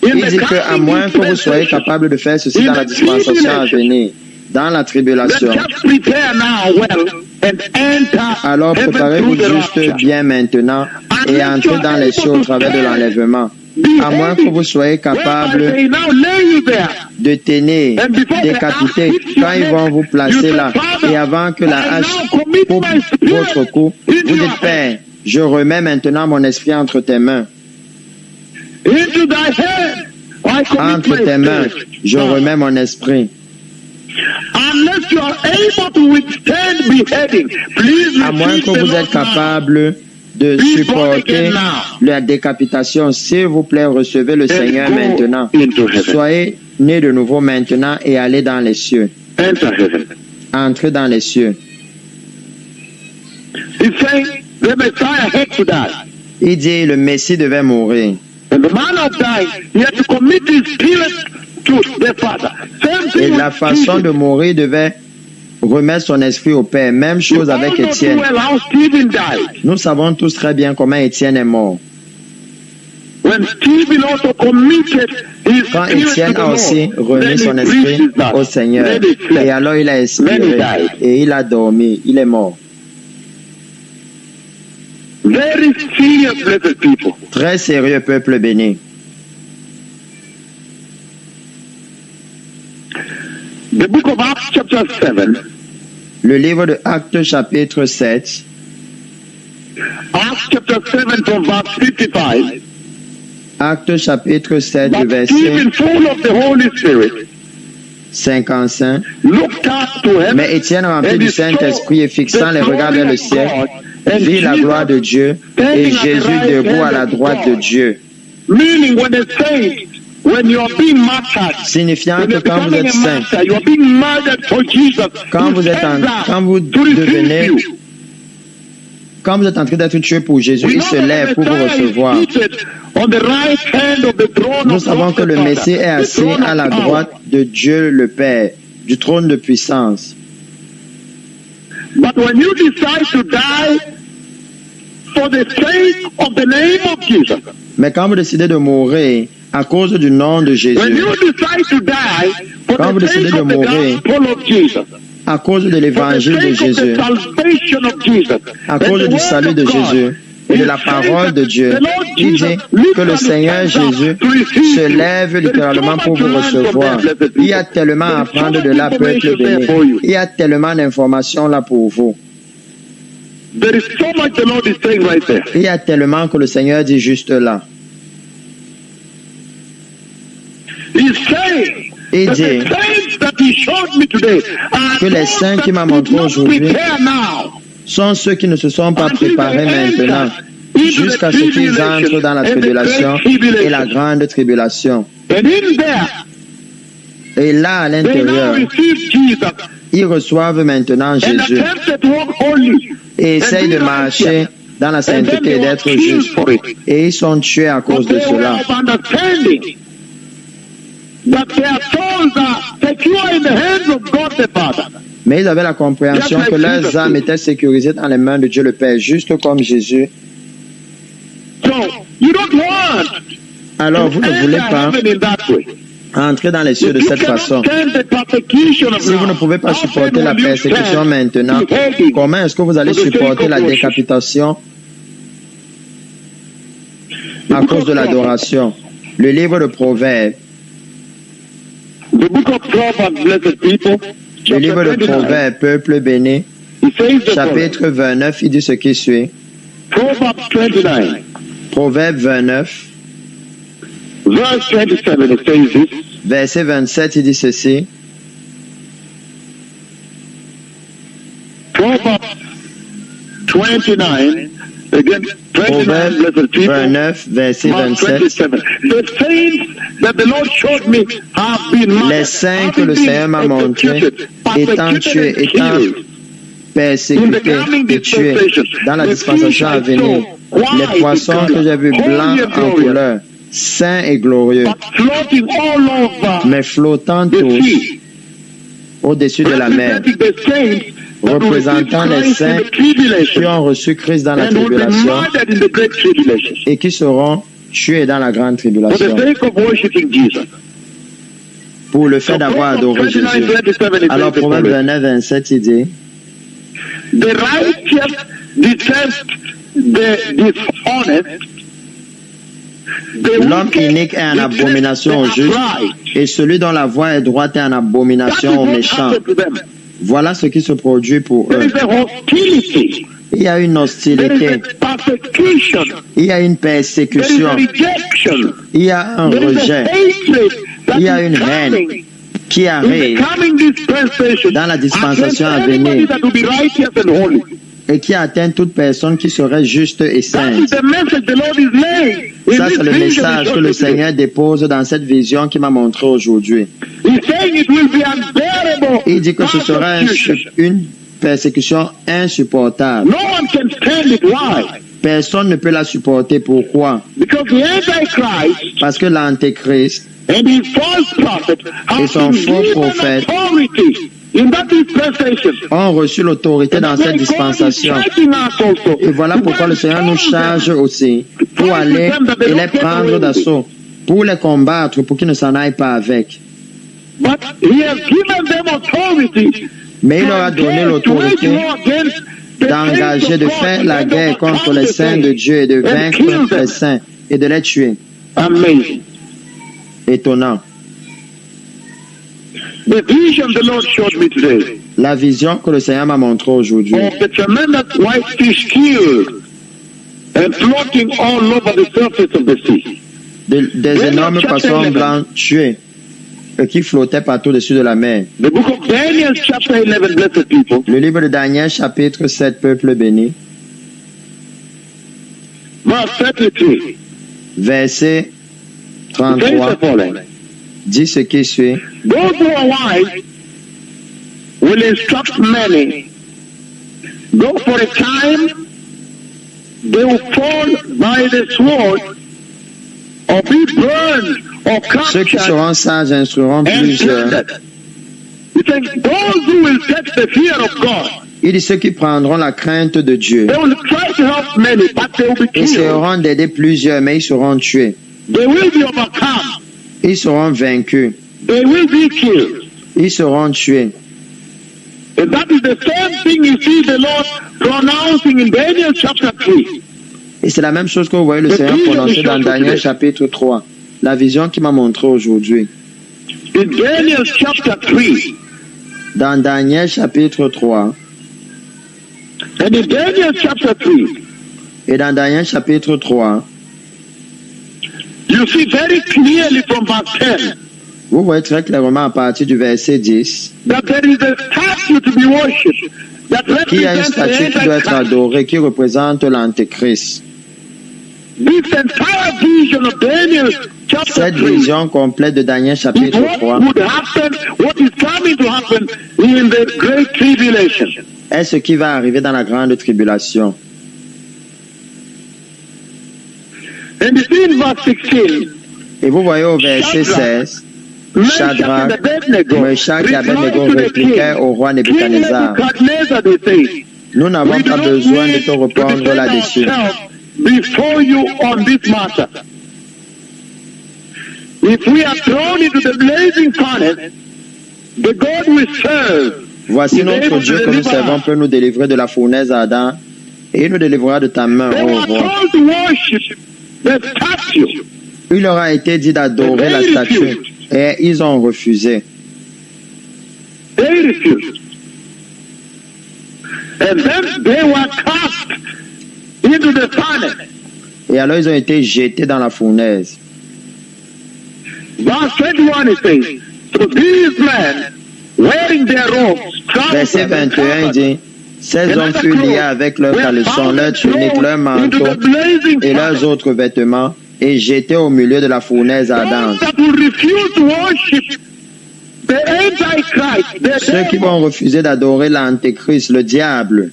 Il dit qu'à moins que vous soyez capable de faire ceci dans la dispensation à venir, dans la tribulation, alors préparez-vous juste bien maintenant et entrez dans les cieux au travers de l'enlèvement. À moins que vous soyez capable de tenir, décapiter, quand ils vont vous placer là, et avant que la hache coupe votre cou, vous dites, Père, je remets maintenant mon esprit entre tes mains. Entre tes mains, je remets mon esprit. À moins que vous êtes capable de supporter la décapitation. S'il vous plaît, recevez le Seigneur maintenant. Soyez nés de nouveau maintenant et allez dans les cieux. Entrez dans les cieux. Il dit le Messie devait mourir. Et la façon de mourir devait remettre son esprit au Père. Même chose avec Étienne. Nous savons tous très bien comment Étienne est mort. Quand Étienne a aussi remis son esprit au Seigneur, et alors il a expiré, et il a dormi, il est mort. Très sérieux, peuple béni. The book of Acts chapter 7. Le livre de Actes chapitre 7. Acts chapter 7 from verse 55. Actes chapitre 7 verset 55. Mais Étienne, rempli du Saint-Esprit et fixant les regards vers le ciel, vit la gloire de Dieu et Jésus debout à la droite de Dieu. Signifiant que quand vous êtes saint, quand vous êtes en train d'être tué pour Jésus, il se lève pour vous recevoir. Nous savons que le Messie est assis à la droite de Dieu le Père, du trône de puissance. Mais quand vous décidez de mourir à cause du nom de Jésus, quand vous décidez de mourir à cause de l'évangile de Jésus, à cause du salut de Jésus et de la parole de Dieu, il dit que le Seigneur Jésus se lève littéralement pour vous recevoir. Il y a tellement à apprendre de la peuple béni. Il y a tellement d'informations là pour vous. Il y a tellement que le Seigneur dit juste là. Il dit que les saints qui m'ont montré aujourd'hui sont ceux qui ne se sont pas préparés maintenant jusqu'à ce qu'ils entrent dans la tribulation et la grande tribulation. Et là, à l'intérieur, ils reçoivent maintenant Jésus et essayent de marcher dans la sainteté et d'être justes. Et ils sont tués à cause de cela. Mais ils avaient la compréhension que leurs âmes étaient sécurisées dans les mains de Dieu le Père, juste comme Jésus. Alors vous ne voulez pas entrer dans les cieux de cette façon. Si vous ne pouvez pas supporter la persécution maintenant, comment est-ce que vous allez supporter la décapitation à cause de l'adoration? Le livre de Proverbes. Le livre de Proverbes, peuple béni, chapitre 29, il dit ce qui suit. Proverbes 29, verset 27, il dit ceci. Proverbes 29, verset 27. Les saints que le Seigneur m'a montrés, étant tués, étant persécutés et tués dans la dispensation à venir, les poissons que j'ai vus blancs en couleur, saints et glorieux, mais flottant tous au-dessus de la mer, représentant les saints qui ont reçu Christ dans la tribulation et qui seront tués dans la grande tribulation pour le fait d'avoir adoré Jésus. Alors Proverbe 29, 27, il dit l'homme inique est en abomination au juste, et celui dont la voix est droite est en abomination aux méchants. Voilà ce qui se produit pour eux. Il y a une hostilité. Il y a une persécution. Il y a un rejet. Il y a une haine qui arrive dans la dispensation à venir. et qui atteint toute personne qui serait juste et That is sainte. the message the Lord is laying. Ça, c'est le message que le Seigneur dépose dans cette vision qu'il m'a montré aujourd'hui. He's saying it will be unbearable. Il dit que ce sera une persécution insupportable. No one can stand it. Why? Personne ne peut la supporter. Pourquoi? Because the Antichrist Parce que l'Antéchrist and his false prophet et have son been faux given prophète authority in that dispensation. ont reçu l'autorité dans cette dispensation. Et voilà pourquoi le Seigneur nous charge aussi pour aller et les prendre d'assaut, pour les combattre, pour qu'ils ne s'en aillent pas avec. But he has given them authority Mais il leur a donné l'autorité d'engager, de faire la guerre contre les saints de Dieu et de vaincre les saints et de les tuer. Amazing. Étonnant. The vision the Lord showed me today La vision que le Seigneur m'a montrée aujourd'hui of the tremendous white fish killed and floating all over the surface of the sea. des énormes poissons blancs tués qui flottaient partout au-dessus de la mer. The book of Daniel, chapter 11, blessed people. Le livre de Daniel, chapitre 7, peuple béni, Verse 33. verset Says 33, the following. dit ce qui suit. Those who are wise will instruct many, though for a time they will fall by the sword or be burned or Ceux qui captured seront sages instruiront and plusieurs. plundered. He said, those who will take the fear of God, Il dit ceux qui prendront la crainte de Dieu. they will try to help many, but they will be Ils killed. seront d'aider plusieurs, mais ils seront tués. They will be overcome. Ils seront vaincus. They will be killed. Ils seront tués. And that is the same thing you see the Lord pronouncing in Daniel chapter 3. Et c'est la même chose que vous voyez le Seigneur prononcer dans Daniel chapitre 3. La vision qu'il m'a montrée aujourd'hui. In Daniel chapter 3, Dans Daniel chapitre 3. and in Daniel chapter 3, Et dans Daniel chapitre 3, you see very clearly from verse 10 vous voyez très clairement à partir du verset 10 that there is a statue to be worshipped that qu'il y a une represents statue the qui doit être Antichrist. adorée, qui représente l'Antéchrist. This entire vision of Daniel chapter Cette 3 vision complète de Daniel is chapitre what 3 would happen, what is coming to happen in the great tribulation. est ce qui va arriver dans la grande tribulation. And you see in verse 16, Et vous voyez au verset 16, Shadrach, Meshach et Abednego répliquaient au roi King Nebuchadnezzar, Nebuchadnezzar, they say, nous n'avons we pas don't besoin de need te to répondre defend là-dessus. ourselves before you on this matter. If we are thrown into the blazing furnace, the God we serve Voici notre Dieu que nous servons peut nous délivrer de la fournaise ardente et il nous délivrera de ta main, they ô were roi. told to worship the statue. Il leur a été dit d'adorer la statue et ils ont refusé. They refused. And then they were cast into the furnace. Et alors ils ont été jetés dans la fournaise. Verse 21 it says, so these men wearing their robes, Verset 21 dit, ces hommes furent liés avec leurs caleçons, leurs tuniques, leurs manteaux et leurs autres vêtements et jetés au milieu de la fournaise ardente. that will refuse to worship the Antichrist, Ceux qui vont refuser d'adorer l'Antéchrist, le diable,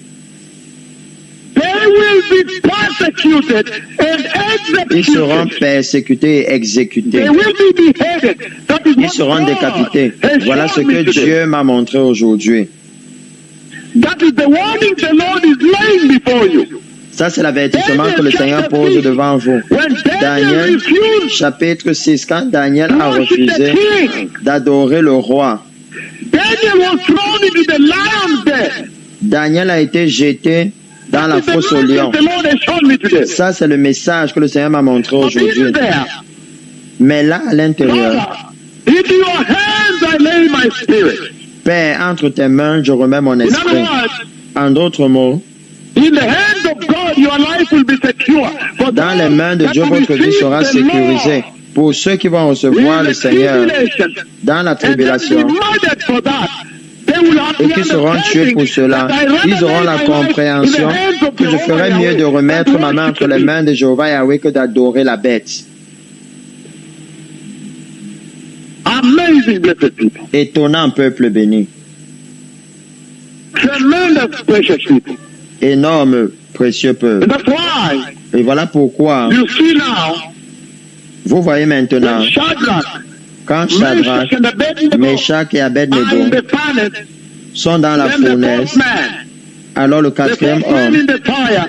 they will be persecuted and ils seront executed. persécutés et exécutés. They will be beheaded. That is Ils what seront God décapités. has Voilà ce shown me que today. Dieu m'a montré aujourd'hui. That is the warning the Lord is laying before you. Ça, c'est l'avertissement que le Seigneur pose devant vous. When Daniel Daniel, refused chapitre 6, quand Daniel to a worship the refusé king, d'adorer le roi, Daniel was thrown into the lion's den. Daniel a été jeté dans la That is the fosse au message lion. the Lord has shown me today. Ça, c'est le message que le Seigneur m'a montré But aujourd'hui. in there, Mais là, à l'intérieur, Father, into your hands I lay my spirit. Père, entre tes mains, je remets mon In other esprit. words, En d'autres mots, in the hands of God, your life will be secure. For dans those les mains de that Dieu, will votre vie receive sera the sécurisée. Lord Pour ceux qui vont in recevoir le the Seigneur tribulation, dans la and then be tribulation murdered for that, et qui seront tués pour cela. Ils auront la compréhension que je ferais mieux de remettre ma main entre les mains de Jéhovah Yahweh que d'adorer la bête. Amazing, blessed people. Étonnant peuple béni. Tremendous, precious people. Énorme, précieux peuple. And that's why Et voilà pourquoi, you see now, vous voyez maintenant, when Shadrach, quand Shadrach, Meshach, and Abednego Meshach et are in Abednego the furnace, sont dans la then the fournaise, fourth man, alors le the quatrième fourth man homme, in the fire,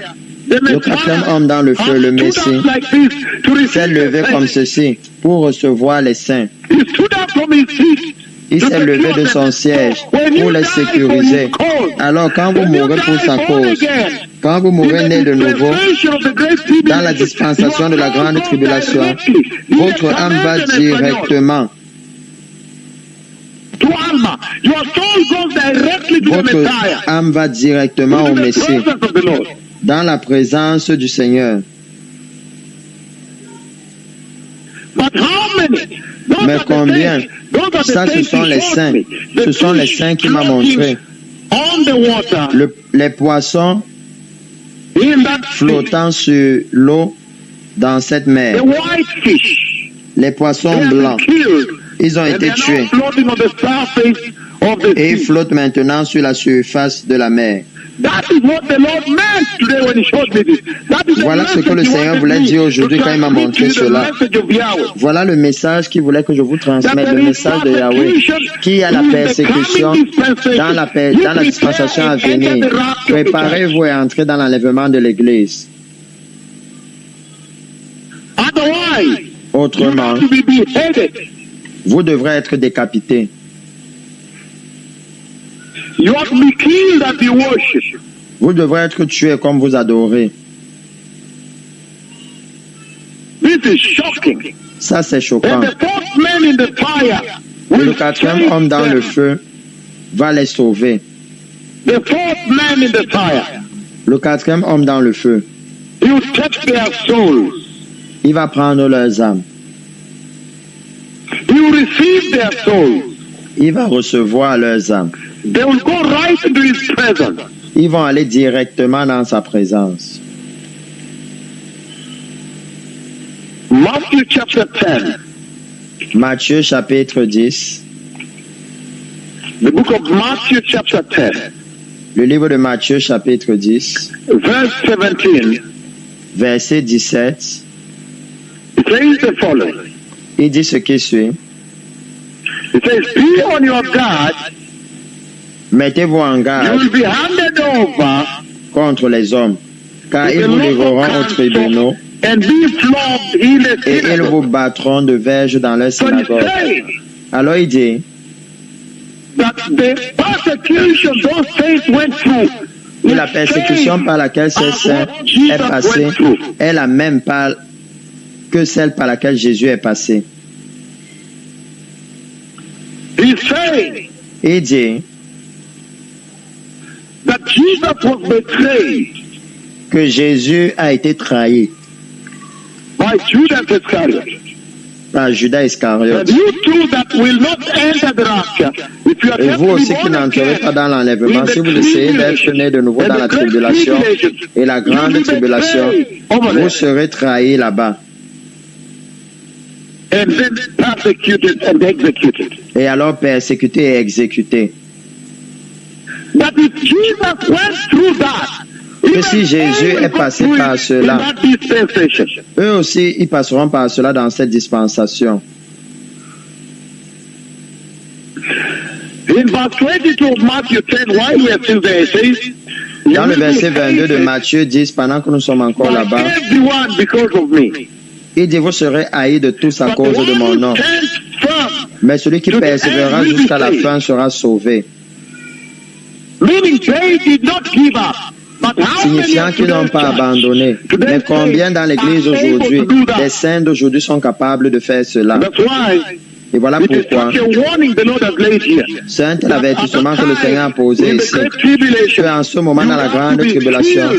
the le quatrième homme dans le feu, le Messiah, stood Messie, up like this to s'est receive levé the comme saints. ceci pour recevoir les saints. He stood up from his seat. Il s'est levé de son siège pour les sécuriser. Alors quand vous mourrez pour sa cause, quand vous mourrez né de nouveau, dans la dispensation de la grande tribulation, votre âme va directement, votre âme va directement au Messie, dans la présence du Seigneur. Mais combien? Ça, ce sont les saints. Ce sont les saints qui m'ont montré. Les poissons flottant sur l'eau dans cette mer. Les poissons blancs. Ils ont été tués. Et ils flottent maintenant sur la surface de la mer. Voilà ce que le Seigneur voulait dire aujourd'hui quand il m'a montré cela. Voilà le message qu'il voulait que je vous transmette, le message de Yahweh, qui a la persécution dans la dispensation à venir. Préparez-vous et entrez dans l'enlèvement de l'Église. Autrement, vous devrez être décapité. Vous devrez être tué comme vous adorez. Ça, c'est choquant. Et le quatrième homme dans le feu va les sauver. Le quatrième homme dans le feu, il va prendre leurs âmes. Il va recevoir leurs âmes. Ils vont aller directement dans sa présence. Matthieu chapitre 10. The book of Matthew chapter 10. Le livre de Matthieu chapitre 10. Verse 17. Verset 17. It says the following. Il dit ce qui suit. It says, be on your guard. Mettez-vous en You garde will be handed over contre les hommes, car ils vous livreront aux tribunaux and be flogged in the et ils synagogue. vous battront de verges dans leur So it synagogue. says Alors il dit, that the persecution those saints went through que la persécution par laquelle ces saints est passée est la même que celle par laquelle Jésus est passé. He's saying Il dit that Jesus was betrayed que Jésus a été trahi by Judas Iscariot. par Judas Iscariote. And you too that will not enter the rapture, if you are Et vous aussi qui born n'entrez again, pas dans l'enlèvement, si vous essayez d'être né de nouveau dans la tribulation et la grande tribulation, vous serez trahis là-bas. and then persecuted and executed. Et alors persécutés et exécutés. But if Jesus went through that, Que si Jésus est passé par cela, eux aussi, ils passeront par cela dans cette dispensation. In verse 22 of Matthew 10, while we are still there, it says, Dans le verset 22 de Matthieu 10, pendant que nous sommes encore là-bas, everyone because of me. il dit, vous serez haïs de tous à cause de mon nom. Mais celui qui persévérera jusqu'à la fin sera sauvé. Meaning they did not give up. But how many Signifiant qu'ils n'ont pas abandonné. Mais combien dans l'Église aujourd'hui, les saints d'aujourd'hui sont capables de faire cela? That's why Et voilà it is pourquoi such a warning the Lord has laid here. c'est un tel avertissement que le Seigneur a posé In the ici. great tribulation, Que en ce moment, dans la grande tribulation,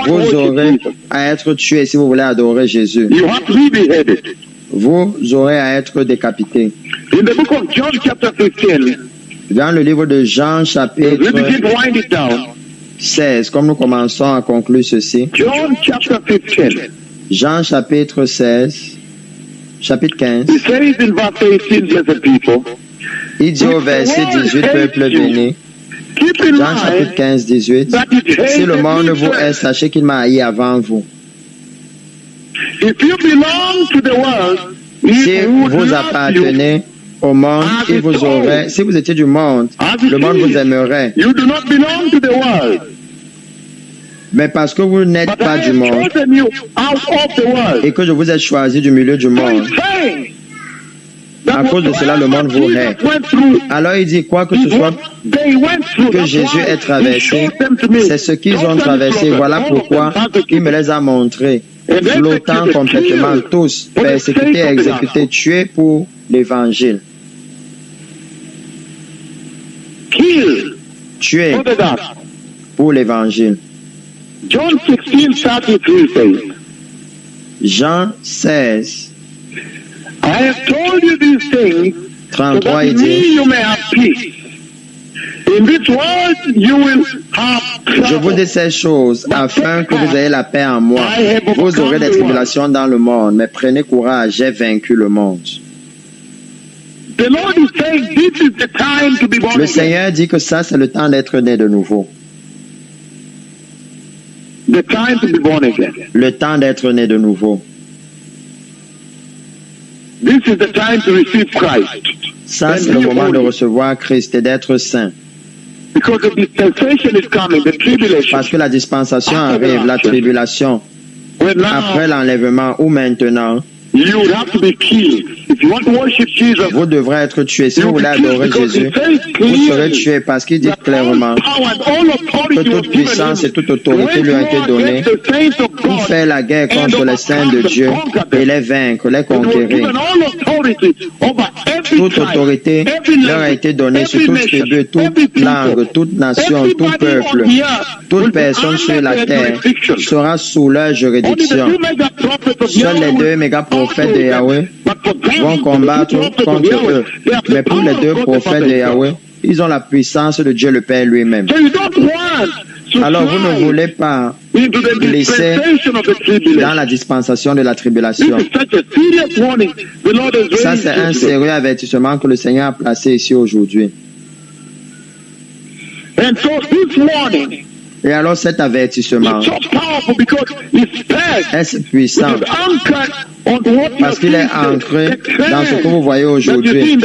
vous aurez à être tués si vous voulez adorer Jésus. you have to be beheaded. Vous aurez à être décapités. In the book of John chapter 15, Dans le livre de Jean, chapitre 16, comme nous commençons à conclure ceci. John chapter 15. Jean chapitre 16, chapitre 15. He says in verse 18, blessed people, Il dit au verset 18, peuple béni. keep in Jean chapitre mind 15, 18. that it Si le hated monde me vous hait, first. sachez qu'il m'a haï avant vous. If you belong to the world, Si he would vous love you appartenez au monde, il vous aurait, si vous étiez du monde, le monde vous aimerait. You do not belong to the world, Mais parce que vous n'êtes but pas I du have monde chosen you out of the world. et que je vous ai choisi du milieu du So monde, he's saying à that cause de cela, le monde vous hait. went through Alors il dit, quoi que ce is soit what they went through. que That's Jésus why ait he traversé, showed them to me. c'est ce qu'ils ont traversé. Voilà pourquoi il me les a montrés, flottant complètement tous, persécutés, exécutés, tués pour l'évangile. Killed Tués for the gospel. pour l'évangile. John 16:33 says, Jean 16, I have told you these things so 33, that il in dit, me you may have peace. In this world you will have je vous trouble. dis ces choses afin que vous ayez la paix en moi. Vous aurez des tribulations dans le monde, mais prenez courage, j'ai vaincu le monde. The Lord is saying this is the time to be born Le again. Seigneur dit que ça, c'est le temps d'être né de nouveau. The time to be born again. Le temps d'être né de nouveau. This is the time to receive Christ. Ça, And c'est le be moment de holy. recevoir Christ et d'être saint. Because the dispensation is coming, the tribulation. Parce que la dispensation arrive, la tribulation, When now après l'enlèvement ou maintenant, you would have to be killed. If you want to worship Jesus, vous devrez être tués. Si vous voulez adorer Jésus, vous serez tués parce qu'il dit clairement que toute puissance et toute autorité lui a été donnée pour faire la guerre contre les saints de Dieu et les vaincre, les conquérir. Toute autorité leur a été donnée sur toute tribu, toute langue, toute nation, tout peuple, toute personne sur la terre sera sous leur juridiction. Seuls les deux méga prophètes de Yahweh vont combattre contre eux. Mais pour les deux prophètes de Yahweh, ils ont la puissance de Dieu le Père lui-même. Alors vous ne voulez pas glisser dans la dispensation de la tribulation. Ça, c'est un sérieux avertissement que le Seigneur a placé ici aujourd'hui. Et alors cet avertissement est puissant parce qu'il est ancré dans ce que vous voyez aujourd'hui.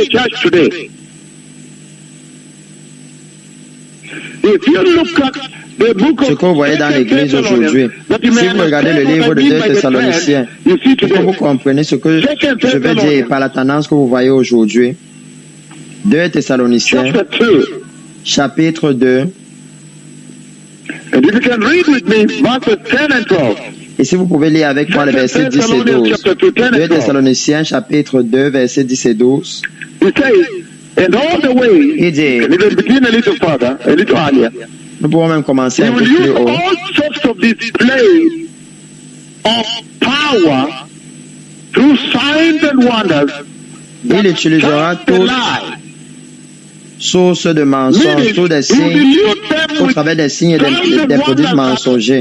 Ce que vous voyez dans l'Église aujourd'hui, si vous regardez le livre de 2 Thessaloniciens, pour que vous compreniez ce que je vais dire par la tendance que vous voyez aujourd'hui, 2 Thessaloniciens, chapitre 2, et si vous pouvez lire avec moi les versets 10 et 12, 2 Thessaloniciens, chapitre 2, versets 10 et 12, il dit, nous pouvons même commencer un peu plus haut. Il utilisera toutes sources de mensonges, tous des signes, au travers des signes et des prodiges mensongers.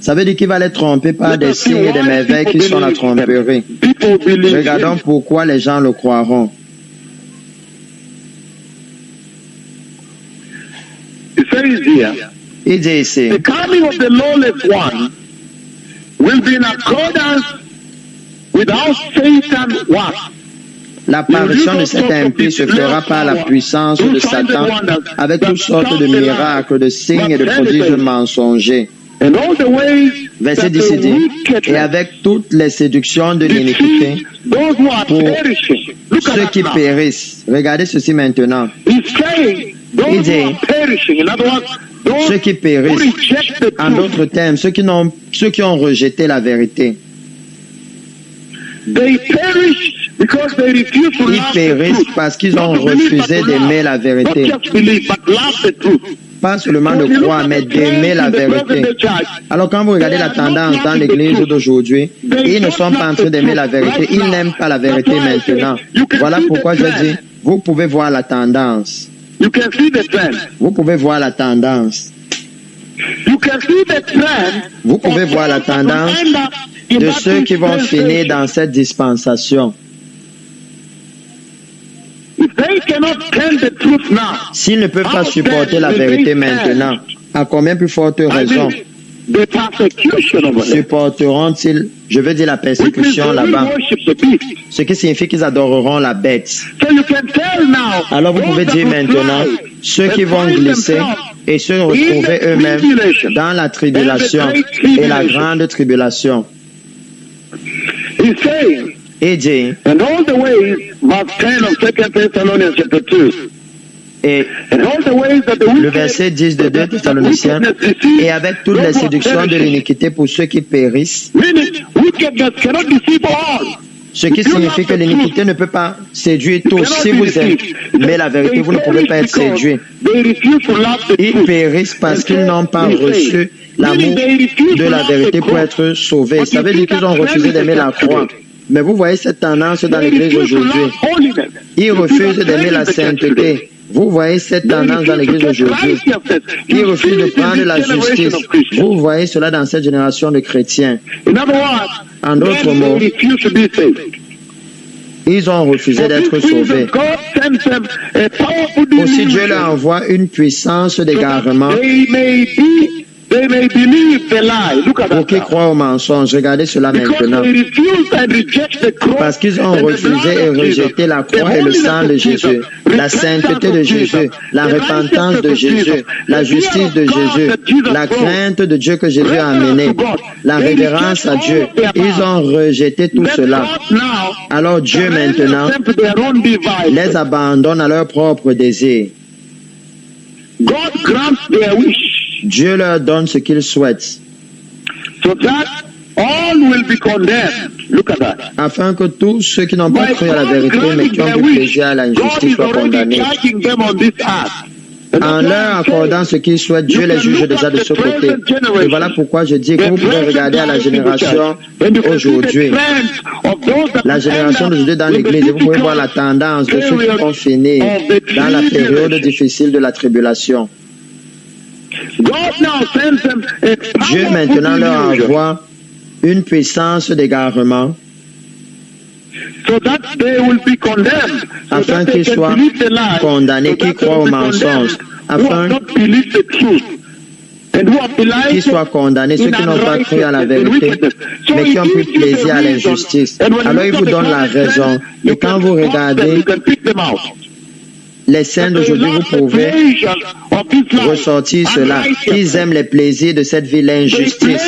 Ça veut dire qu'il va les tromper par des signes et des merveilles qui sont la tromperie. Regardons pourquoi les gens le croiront. Il dit ici, The coming of the lawless one will be in accordance with how Satan was. l'apparition de cet impie se fera par la puissance de Satan avec toutes sortes de miracles, de signes et de prodiges mensongers. And all the ways Verset that 10 the dit, et wickedness, avec toutes les séductions de l'iniquité, those who are pour perishing. Look at ceux that qui now. périssent. Regardez ceci maintenant. He's saying those Il who dit, are perishing. In other words, those ceux qui who périssent. reject the En truth. d'autres termes, ceux qui ont rejeté la vérité. They perish because they refuse to Ils love the périssent truth. parce qu'ils ont Not to believe, refusé but d'aimer la love. vérité. Not just believe, but love the truth. Pas seulement de croire, mais d'aimer la vérité. Alors quand vous regardez la tendance dans l'église d'aujourd'hui, ils ne sont pas en train d'aimer la vérité. Ils n'aiment pas la vérité maintenant. Voilà pourquoi je dis, Vous pouvez voir la tendance. You can see the trend. Vous pouvez voir la tendance. You can see the trend. Vous pouvez voir la tendance de ceux qui vont finir dans cette dispensation. If they cannot tell the truth now, S'ils ne peuvent pas supporter la vérité maintenant, à combien plus forte raison the persecution over them. supporteront-ils, je veux dire la Which means persécution they will là-bas, worship the beast. ce qui signifie qu'ils adoreront la bête. So you can tell now. Alors vous pouvez those dire that will maintenant, fly ceux qui and vont find glisser themselves et se retrouver eux-mêmes dans la tribulation et la grande tribulation. He's saying, Et dit, and all the ways, verse 10 of 2 Thessalonians chapter 2, et and all the ways that the le wicked, verset 10 de 2 Thessaloniciens, et avec toutes les séductions de l'iniquité pour ceux qui périssent, meaning wickedness cannot deceive all. ce qui signifie que l'iniquité ne peut pas séduire tous. Si vous aimez la vérité, vous ne pouvez pas être séduit. They refuse to love the Ils truth. périssent parce qu'ils n'ont pas reçu l'amour de la vérité pour être sauvés. Ça veut dire qu'ils ont refusé d'aimer la croix. Mais vous voyez cette tendance dans l'Église aujourd'hui. Ils refusent d'aimer la sainteté. Vous voyez cette tendance dans l'Église aujourd'hui. Ils refusent de prendre la justice. Vous voyez cela dans cette génération de chrétiens. En d'autres mots, ils ont refusé d'être sauvés. Aussi, Dieu leur envoie une puissance d'égarement pour qu'ils croient au mensonge. Regardez cela maintenant. Parce qu'ils ont refusé et rejeté la croix et le sang de Jésus, la sainteté de Jésus, la repentance de Jésus, la justice de Jésus, la crainte de Dieu que Jésus a amené, la révérence à Dieu. Ils ont rejeté tout cela. Alors Dieu maintenant les abandonne à leur propre désir. Dieu leur donne ce qu'ils souhaitent. So that all will be condemned. Look at that. Afin que tous ceux qui n'ont pas cru à la vérité mais qui ont du plaisir à l'injustice soient condamnés. En leur accordant ce qu'ils souhaitent, Dieu les juge déjà de ce côté. Et voilà pourquoi je dis que vous pouvez regarder à la génération aujourd'hui. La génération d'aujourd'hui dans l'Église, et vous pouvez voir la tendance de ceux qui vont finir dans la période difficile de la tribulation. Dieu maintenant leur envoie une puissance d'égarement afin qu'ils soient condamnés, qu'ils croient au mensonge, afin qu'ils soient condamnés, ceux qui n'ont pas cru à la vérité, mais qui ont pris plaisir à l'injustice. Alors il vous donne la raison. Et quand vous regardez les saints d'aujourd'hui, vous pouvez ressortir cela. Ils aiment les plaisirs de cette vie, l'injustice.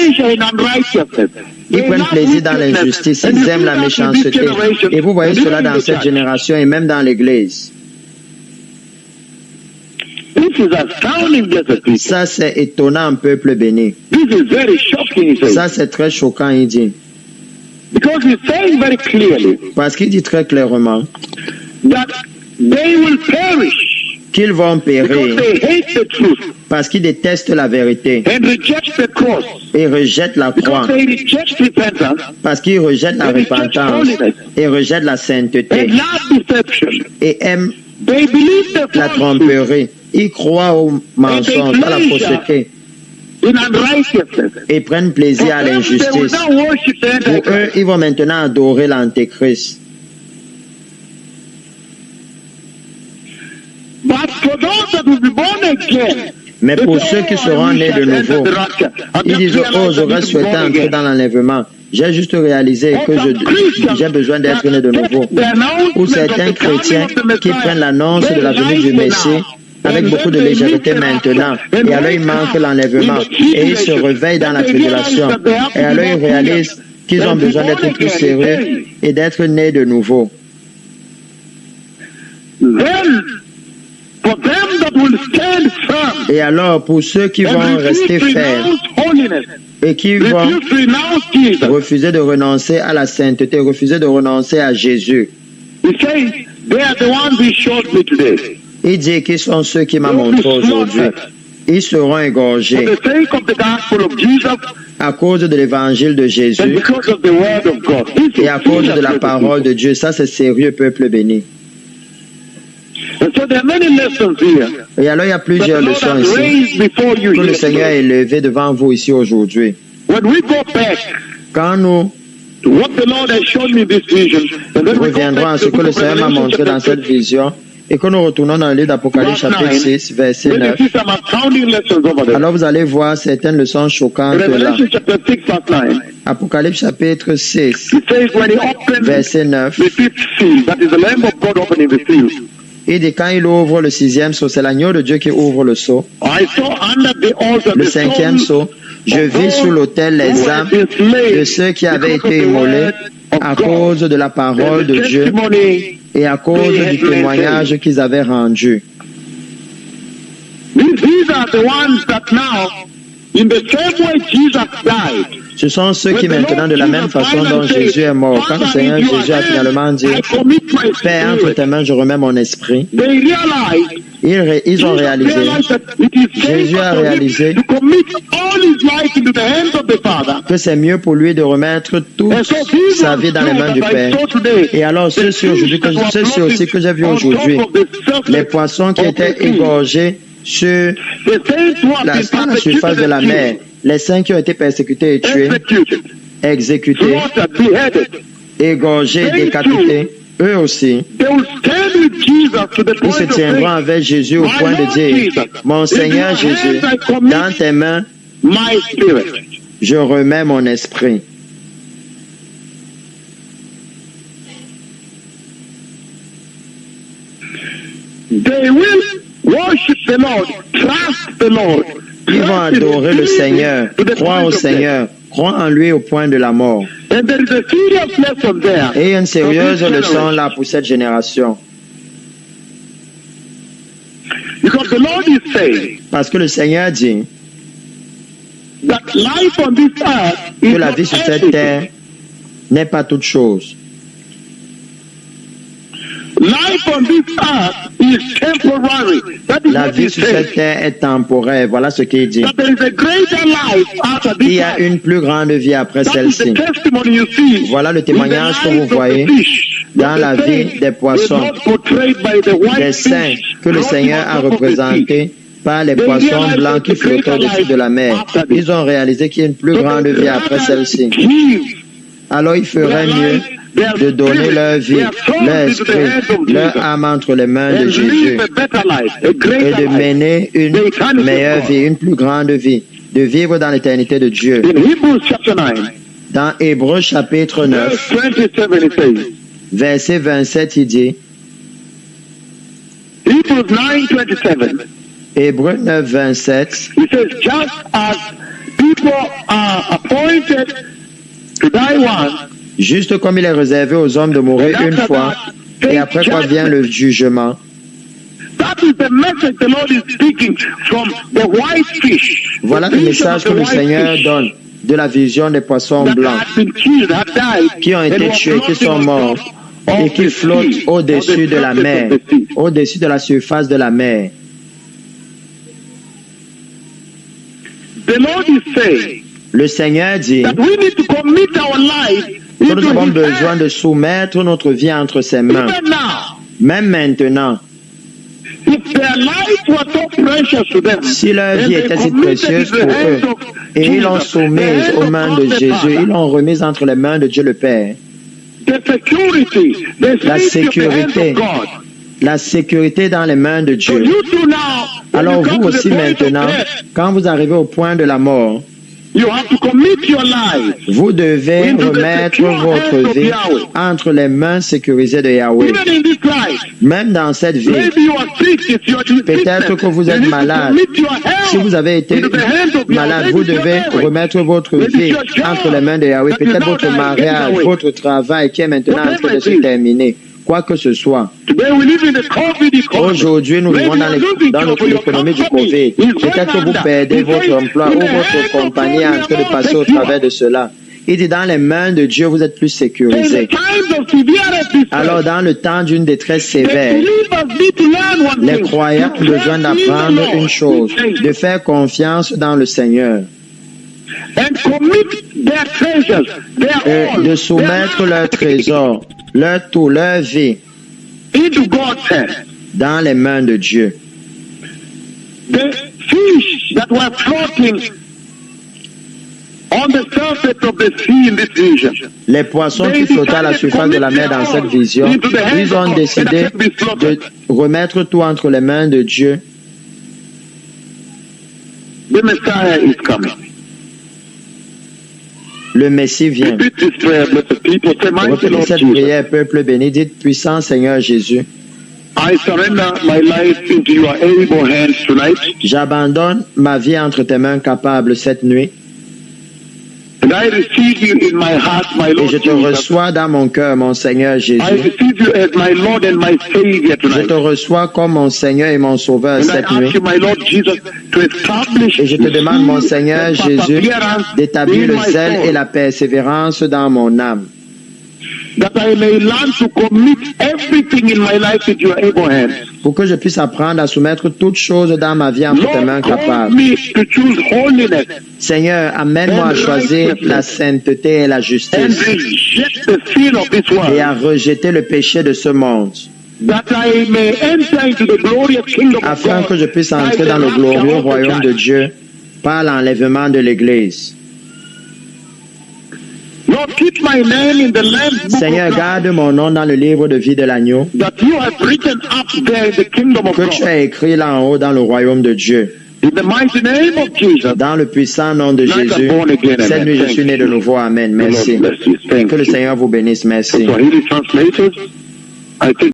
Ils prennent plaisir dans l'injustice. Ils aiment la méchanceté. Et vous voyez cela dans cette génération et même dans l'Église. Ça, c'est étonnant, peuple béni. Ça, c'est très choquant, il dit. Parce qu'il dit très clairement qu'ils vont périr parce qu'ils détestent la vérité et rejettent la croix, parce qu'ils rejettent la repentance et rejettent la sainteté et aiment la tromperie. Ils croient au mensonge, à la fausseté et prennent plaisir à l'injustice. Pour eux, ils vont maintenant adorer l'Antéchrist. Mais pour ceux qui seront nés de nouveau, ils disent, oh, j'aurais souhaité entrer dans l'enlèvement. J'ai juste réalisé que j'ai besoin d'être né de nouveau. Ou certains chrétiens qui prennent l'annonce de la venue du Messie avec beaucoup de légèreté maintenant. Et alors ils manquent l'enlèvement. Et ils se réveillent dans la tribulation. Et alors ils réalisent qu'ils ont besoin d'être plus sérieux et d'être nés de nouveau. Et alors, pour ceux qui vont rester fermes et qui vont refuser de renoncer à la sainteté, refuser de renoncer à Jésus, il dit qu'ils sont ceux qui m'ont montré aujourd'hui. Ils seront égorgés à cause de l'évangile de Jésus et à cause de la parole de Dieu. Ça, c'est sérieux, peuple béni. And so there are many lessons here. Et alors, il y a plusieurs that the Lord leçons has ici raised before you que le here Seigneur a today. élevées devant vous ici aujourd'hui. When we go back Quand nous to what the Lord has shown me this vision, and then we go reviendrons à back ce to the que le book of Seigneur m'a Revelation montré dans chapter cette vision et que nous retournons dans le livre d'Apocalypse chapitre 6, verset then you 9, see some astounding lessons over there. alors vous allez voir certaines leçons choquantes là. Revelation chapter 6 verse 9. Apocalypse chapitre 6, It says when he opened verset 9, the fifth seal, that is the Lamb of God opening the seal. il dit quand il ouvre le sixième seau, c'est l'agneau de Dieu qui ouvre le seau. I saw under the altar Le the cinquième souls seau, je vis sous l'autel les âmes de ceux qui avaient été immolés à cause de la parole de Dieu testimony. et à cause du témoignage qu'ils avaient rendu. These are the ones that now, in the same way Jesus died, Ce sont ceux qui maintenant, de la même façon dont Jésus est mort, quand le Seigneur Jésus a finalement dit, Père, entre tes mains, je remets mon esprit, they realized ils ont réalisé, Jésus a réalisé que c'est mieux pour lui de remettre toute sa vie dans les mains du Père. Et alors, ceux-ci aussi que j'ai vus aujourd'hui, les poissons qui étaient égorgés sur la surface de la mer, les saints qui ont été persécutés et tués, exécutés, égorgés, décapités, eux aussi, ils se tiendront avec Jésus au point de dire, mon Seigneur Jésus, dans tes mains, je remets mon esprit. They will worship the Lord, trust the Lord. Ils vont adorer le Seigneur, croire au Seigneur, croire en lui au point de la mort. And there is a serious lesson there. Et il y a une sérieuse leçon là pour cette génération. Because the Lord is saying Parce que le Seigneur dit that life on this earth que is la not vie sur cette everything. terre n'est pas toute chose. Life on this earth is temporary. That is La what vie he's sur saying. cette terre est temporaire. Voilà ce qu'il dit. That there is a greater life after Il this y a life. une plus grande vie après That is celle-ci. the testimony you see. Voilà le témoignage que vous voyez dans la vie des poissons, des saints que le Seigneur a représentés par les poissons blancs qui flottent au-dessus de la mer. Ils ont réalisé qu'il y a une plus grande vie après celle-ci. Alors il ferait mieux de donner leur vie, leur esprit, leur âme entre les mains de Jésus et de mener une meilleure vie, une plus grande vie, de vivre dans l'éternité de Dieu. In Hebrews chapter 9, Dans Hébreux chapitre 9, verse 27, it says, verset 27, il dit, Hebrews 9:27. Hébreux 9, 27, He says, just as people are appointed to die once, juste comme il est réservé aux hommes de mourir une fois, et après quoi vient le jugement. that is the message the Lord is speaking from the white fish. Voilà le message que le Seigneur donne de la vision des poissons that blancs had been killed, had died, qui ont été and were tués, qui sont floating on morts top et of qui the flottent sea, au-dessus on the de la surface mer, of the sea. au-dessus de la surface de la mer. The Lord is saying Le Seigneur dit that we need to commit our life que into nous avons His besoin hands. de soumettre notre vie entre ses mains. Even now, Même maintenant, if their life was so precious to them, si leur and vie they était si committed précieuse it in pour the eux, hands of et ils l'ont Jesus, the soumise hands aux of mains God de the Jésus, Father, ils l'ont remise entre les mains de Dieu le Père. the security, the La safety of the hands sécurité, of God. la sécurité dans les mains de So Dieu. you too now, when Alors you come vous to the aussi point of maintenant, death, quand vous arrivez au point de la mort, you have to commit your life. vous devez Into the remettre secure votre hands of vie Yahweh. entre les mains sécurisées de Yahweh. Even in this life, Même dans cette vie, maybe you are sick, it's your peut-être que vous êtes malade. Si vous avez été malade, vous devez remettre votre vie entre les mains de Yahweh. Peut-être votre mariage, votre travail qui est maintenant en train de se terminer. Quoi que ce soit. Aujourd'hui, nous vivons dans l'économie du Covid. Peut-être que vous perdez votre emploi ou votre compagnie est en train de passer au travers de cela. Il dit, dans les mains de Dieu, vous êtes plus sécurisés. Alors, dans le temps d'une détresse sévère, les croyants ont besoin d'apprendre une chose, de faire confiance dans le Seigneur. Et de soumettre leur trésor, leur tout, leur vie dans les mains de Dieu. The fish that were floating on the surface of the sea in this vision, les poissons qui flottaient à la surface de la mer dans cette vision, ils ont décidé de remettre tout entre les mains de Dieu. The Messiah is coming. Le Messie vient. Repeat this prayer, blessed people. Say, mighty Reprenez Lord cette Jesus, prière, peuple béni, dites, puissant Seigneur Jésus, I surrender my life into your able hands tonight, j'abandonne ma vie entre tes mains capables cette nuit, and I receive you in my heart, my et Lord je te Jesus. reçois dans mon cœur, mon Seigneur I Jésus. receive you as my Lord and my Savior Je tonight. te reçois comme mon Seigneur et mon Sauveur And I cette nuit. ask you, my Lord Jesus, to establish Et je te the demande, mon zeal Seigneur and Jésus, perseverance d'établir in le my zèle soul, et la persévérance dans mon âme, that I may learn to commit everything in my life into your able hands. pour que je puisse apprendre à soumettre toutes choses dans ma vie entre tes mains Lord, call capables. me to choose holiness Seigneur, amène-moi à choisir la sainteté et la and justice reject the sin of this et à world, rejeter le péché de ce monde, that I may enter into the glorious kingdom of afin God que je puisse by entrer the dans le rapture glorieux of the royaume de church. Dieu par l'enlèvement de l'Église. Lord, keep my name in the Lamb's book Seigneur, of life, garde mon nom dans le livre de vie de l'agneau that you have written up there in the kingdom of que tu God. as écrit là en haut dans le royaume de Dieu. In the mighty name of Jesus, Dans le puissant nom de Tonight I'm Jésus, born again, amen. cette nuit je Thank suis né de you. nouveau. Amen. the Lord Merci. bless you. Thank Que le you. Seigneur vous bénisse. Merci. Swahili translators, I think